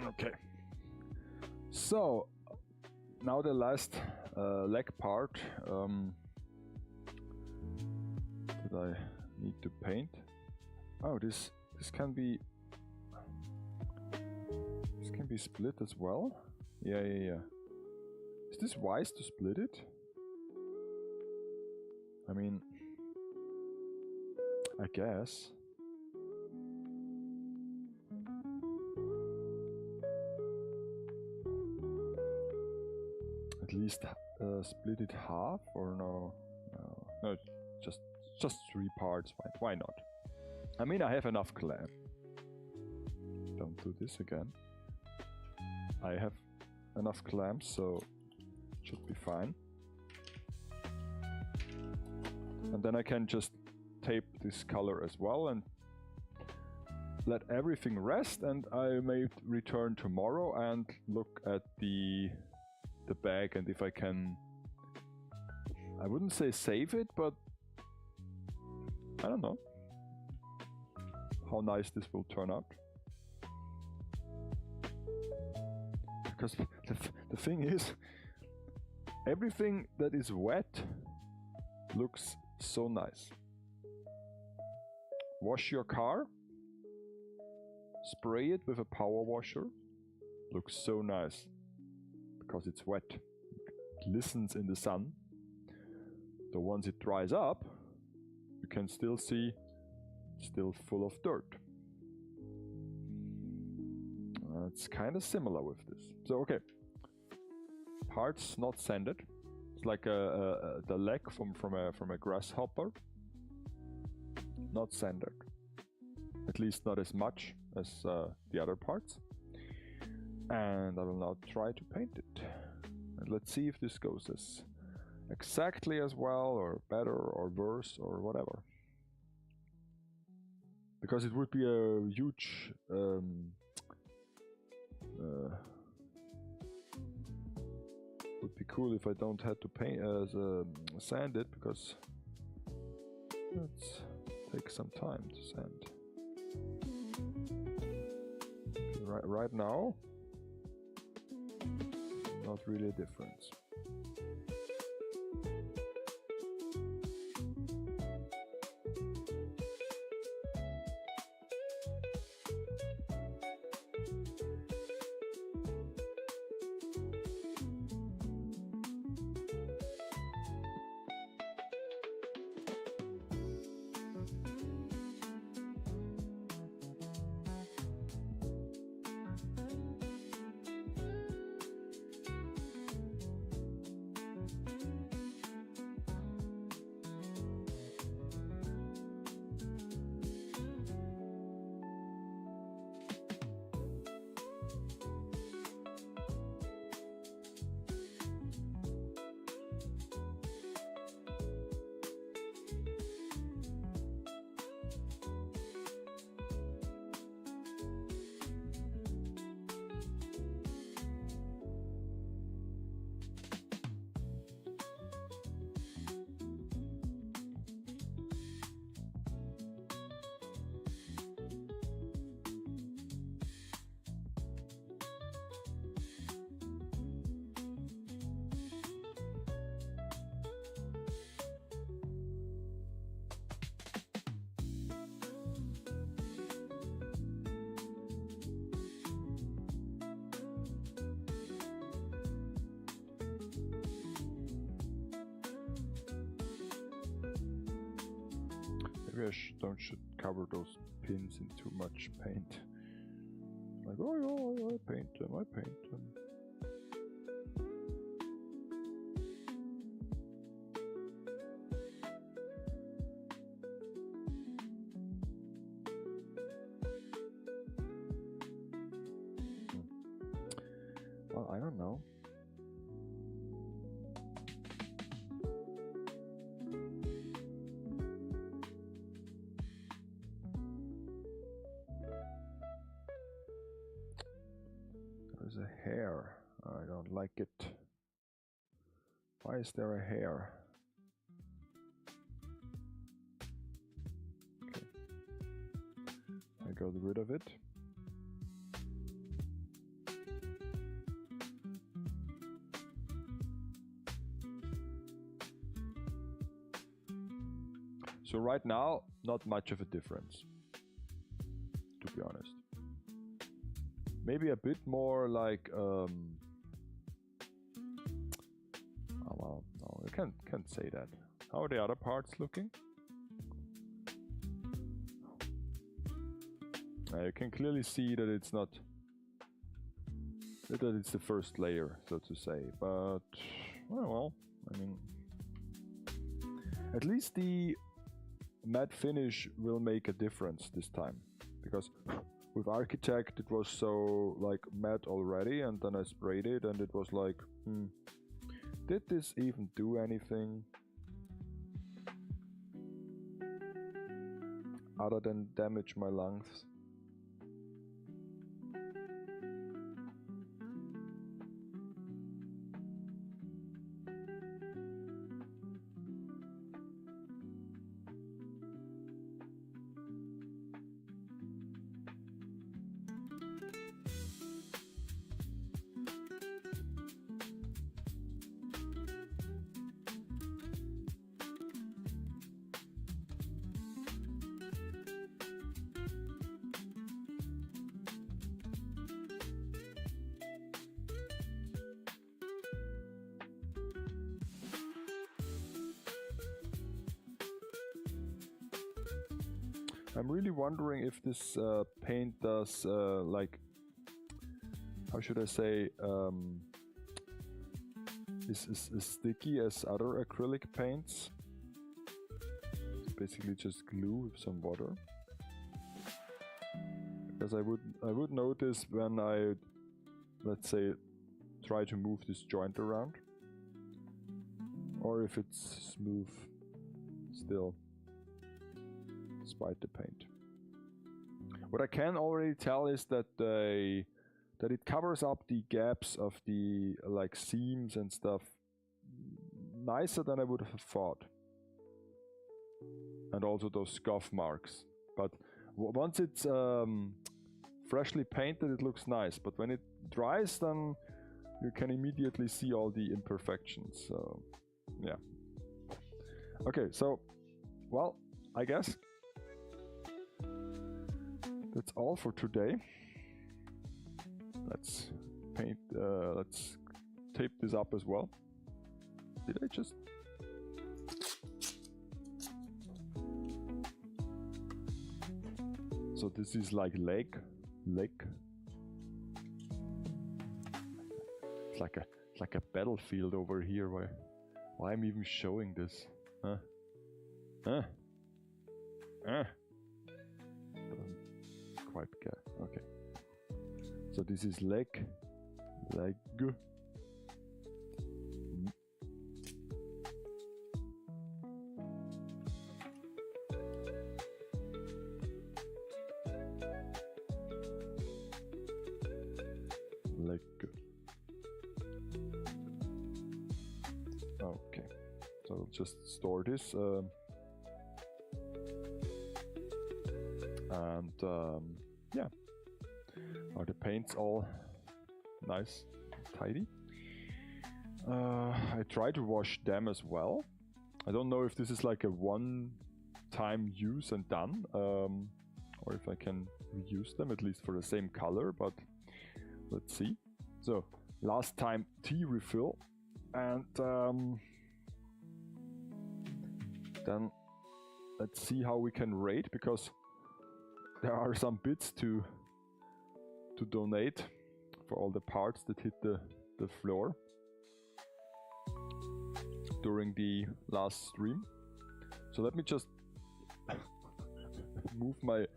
Okay, so now the last leg part that I need to paint. Oh, this can be split as well. Yeah. Is this wise to split it? I mean, I guess. At least split it half, or no? No, just 3 parts. Why not? I mean, I have enough clam. Don't do this again. I have enough clams, so it should be fine. And then I can just tape this color as well and let everything rest, and I may return tomorrow and look at the bag, and if I can, I wouldn't say save it, but I don't know how nice this will turn out. Because the thing is, everything that is wet looks so nice. Wash your car, spray it with a power washer, looks so nice because it's wet, it glistens in the sun. So once it dries up, you can still see it's still full of dirt. It's kind of similar with this. So okay, parts not sanded. It's like the leg from a grasshopper. Not sanded, at least not as much as the other parts. And I will now try to paint it. And let's see if this goes as exactly as well, or better, or worse, or whatever. Because it would be a huge would be cool if I don't have to paint sand it, because it's takes some time to sand. Right now, not really a difference. Maybe I should cover those pins in too much paint. Like, oh yeah, I paint them, I paint them. Well, I don't know. There's a hair. I don't like it. Why is there a hair? Okay. I got rid of it. So right now, not much of a difference, to be honest. Maybe a bit more like, oh well, no, I can't say that. How are the other parts looking? You can clearly see that it's not, that it's the first layer, so to say, but well, I mean, at least the matte finish will make a difference this time, because with Architect it was so like matte already, and then I sprayed it and it was like, did this even do anything other than damage my lungs? I'm really wondering if this paint does like, how should I say, is sticky as other acrylic paints. It's basically just glue with some water. Because I would notice when I, let's say, try to move this joint around, or if it's smooth still, despite the paint. What I can already tell is that that it covers up the gaps of the like seams and stuff nicer than I would have thought, and also those scuff marks. But once it's freshly painted, it looks nice, but when it dries, then you can immediately see all the imperfections. So yeah, okay, so well, I guess that's all for today. Let's paint, let's tape this up as well. Did I just... So this is like leg. It's like a battlefield over here. Why I'm even showing this? Doesn't quite get. Okay. So this is leg. Okay, so I'll just store this and yeah, are the paints all nice, tidy? I try to wash them as well. I don't know if this is like a one-time use and done, or if I can reuse them at least for the same color, but let's see. So last time tea refill, and then let's see how we can rate, because there are some bits to donate for all the parts that hit the floor during the last stream. So let me just move my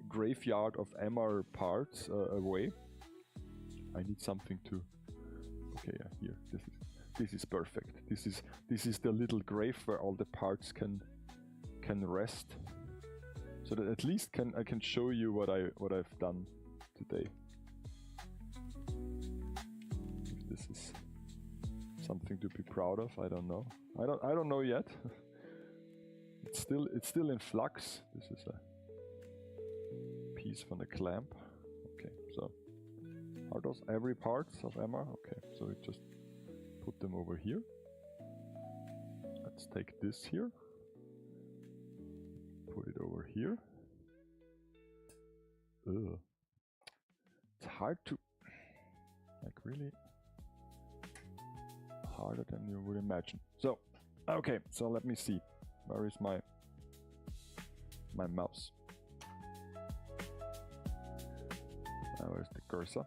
graveyard of MR parts away. I need something to... Okay, yeah, here. This is perfect. This is the little grave where all the parts can rest. So that at least I can show you what I've done today. If this is something to be proud of, I don't know. I don't know yet. It's still in flux. This is a piece from the clamp. Okay, so are those every parts of MR? Okay, so we just put them over here. Let's take this here. Put it over here. Ugh. It's hard to, like, really harder than you would imagine. So, okay, so let me see. Where is my mouse? Where's the cursor?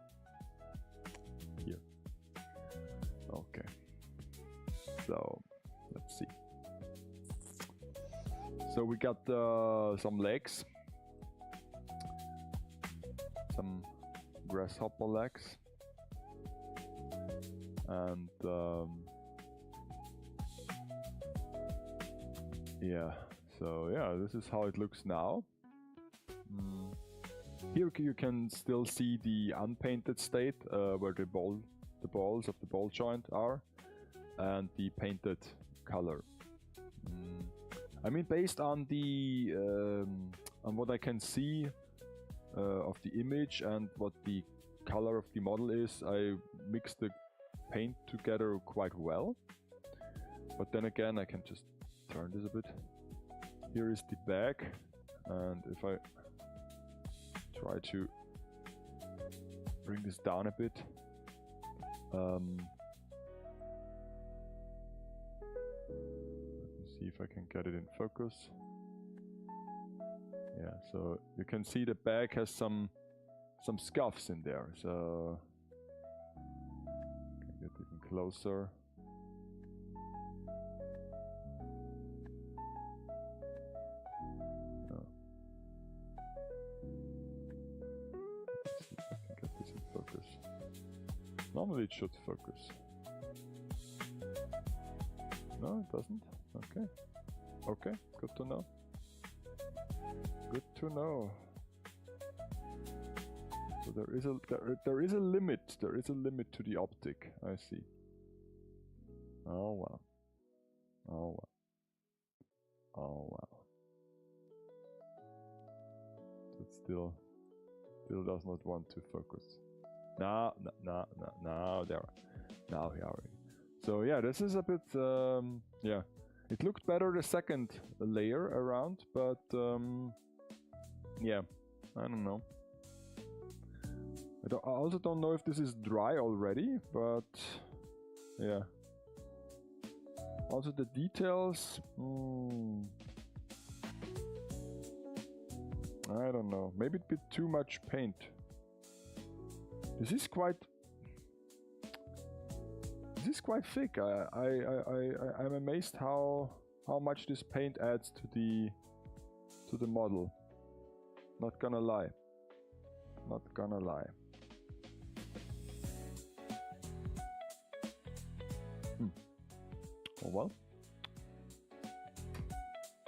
Here. Okay. So let's see. So we got some legs, some grasshopper legs, and yeah. So yeah, this is how it looks now. Here you can still see the unpainted state where the balls of the ball joint are, and the painted color. I mean, based on the on what I can see of the image and what the color of the model is, I mixed the paint together quite well. But then again, I can just turn this a bit. Here is the back, and if I try to bring this down a bit, let me see if I can get it in focus. Yeah, so you can see the back has some scuffs in there, so can get even closer. Normally it should focus. No, it doesn't. Okay. Okay, good to know. Good to know. So there is a limit. There is a limit to the optic. I see. Oh wow. Oh wow. Oh wow. It still does not want to focus. No, there. Now we are. So yeah, this is a bit, yeah. It looked better the second layer around, but yeah, I don't know. I also don't know if this is dry already, but yeah. Also the details, I don't know. Maybe a bit too much paint. This is quite thick. I'm amazed how much this paint adds to the model. Not gonna lie. Not gonna lie. Oh well.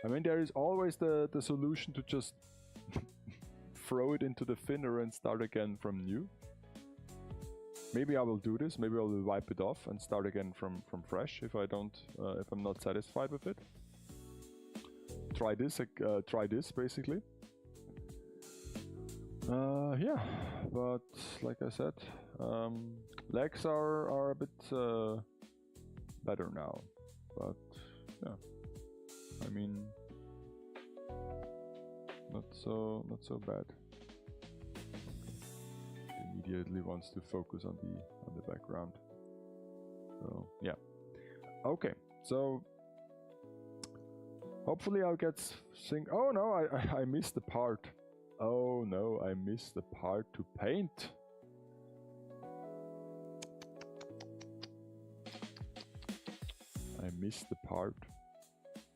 I mean, there is always the solution to just throw it into the thinner and start again from new. Maybe I will do this. Maybe I will wipe it off and start again from fresh if I'm not satisfied with it. Try this basically. Yeah, but like I said, legs are a bit better now. But yeah, I mean, not so bad. Immediately wants to focus on the background. So yeah, okay. So hopefully I'll get oh no, I missed the part. Oh no, I missed the part to paint. I missed the part.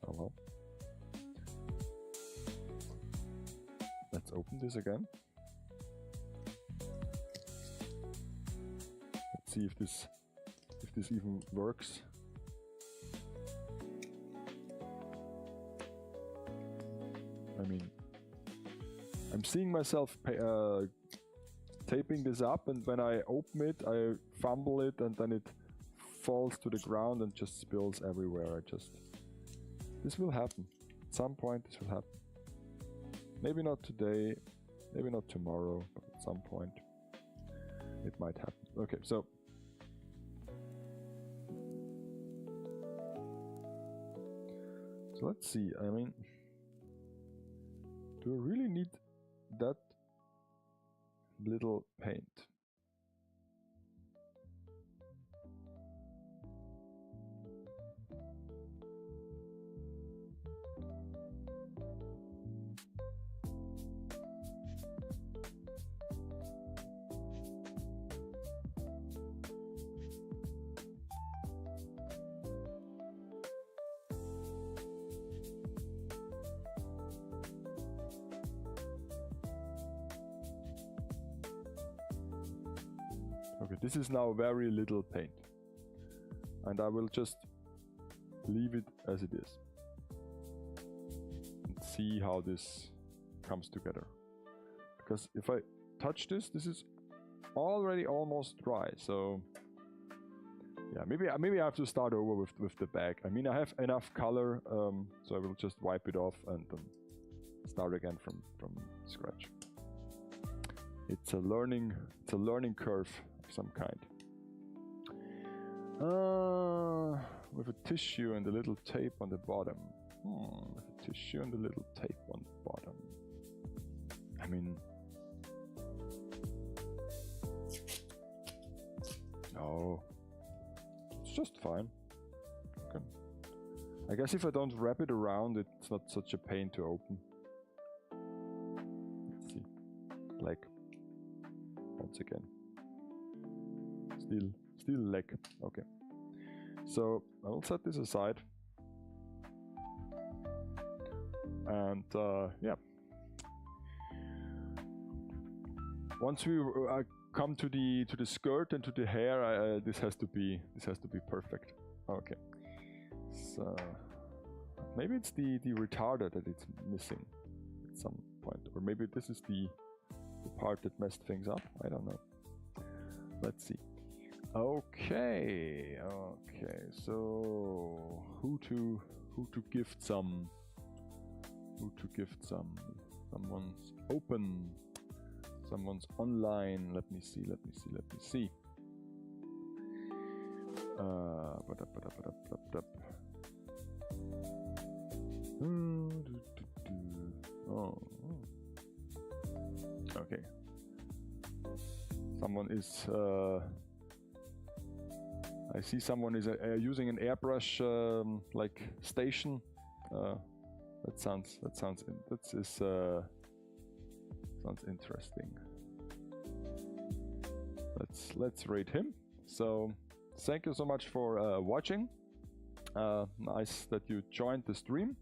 Oh well. Let's open this again. See if this even works. I mean, I'm seeing myself taping this up, and when I open it, I fumble it, and then it falls to the ground and just spills everywhere. This will happen. At some point this will happen. Maybe not today, maybe not tomorrow, but at some point it might happen. Okay, so let's see. I mean, do I really need that little paint? Okay, this is now very little paint. And I will just leave it as it is. And see how this comes together. Because if I touch this, this is already almost dry, so yeah, maybe I have to start over with the bag. I mean, I have enough color, so I will just wipe it off and start again from scratch. It's a learning curve of some kind. With a tissue and a little tape on the bottom. With a tissue and a little tape on the bottom. I mean, no, it's just fine. Okay. I guess if I don't wrap it around, it's not such a pain to open. Let's see. Like, once again. Still leg. Okay. So I will set this aside. And yeah. Once we come to the skirt and to the hair, this has to be perfect. Okay. So maybe it's the retarder that it's missing at some point, or maybe this is the part that messed things up. I don't know. Let's see. Okay. So who to gift some? Someone's open. Someone's online. Let me see. Oh. Okay. Someone is. I see someone is using an airbrush like station. Sounds interesting. Let's rate him. So thank you so much for watching. Nice that you joined the stream.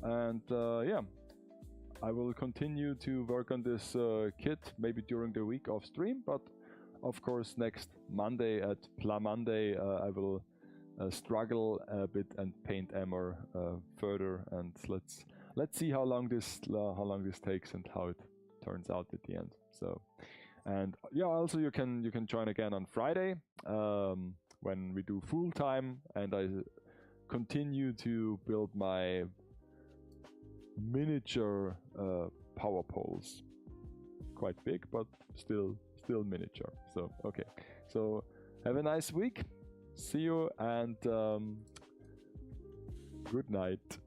And yeah, I will continue to work on this kit maybe during the week of stream, but of course next Monday at PLAMonday I will struggle a bit and paint Emmer further, and let's see how long this takes and how it turns out at the end. So, and yeah, also you can join again on Friday when we do full time and I continue to build my miniature power poles. Quite big, but still miniature. So okay, so have a nice week. See you and good night.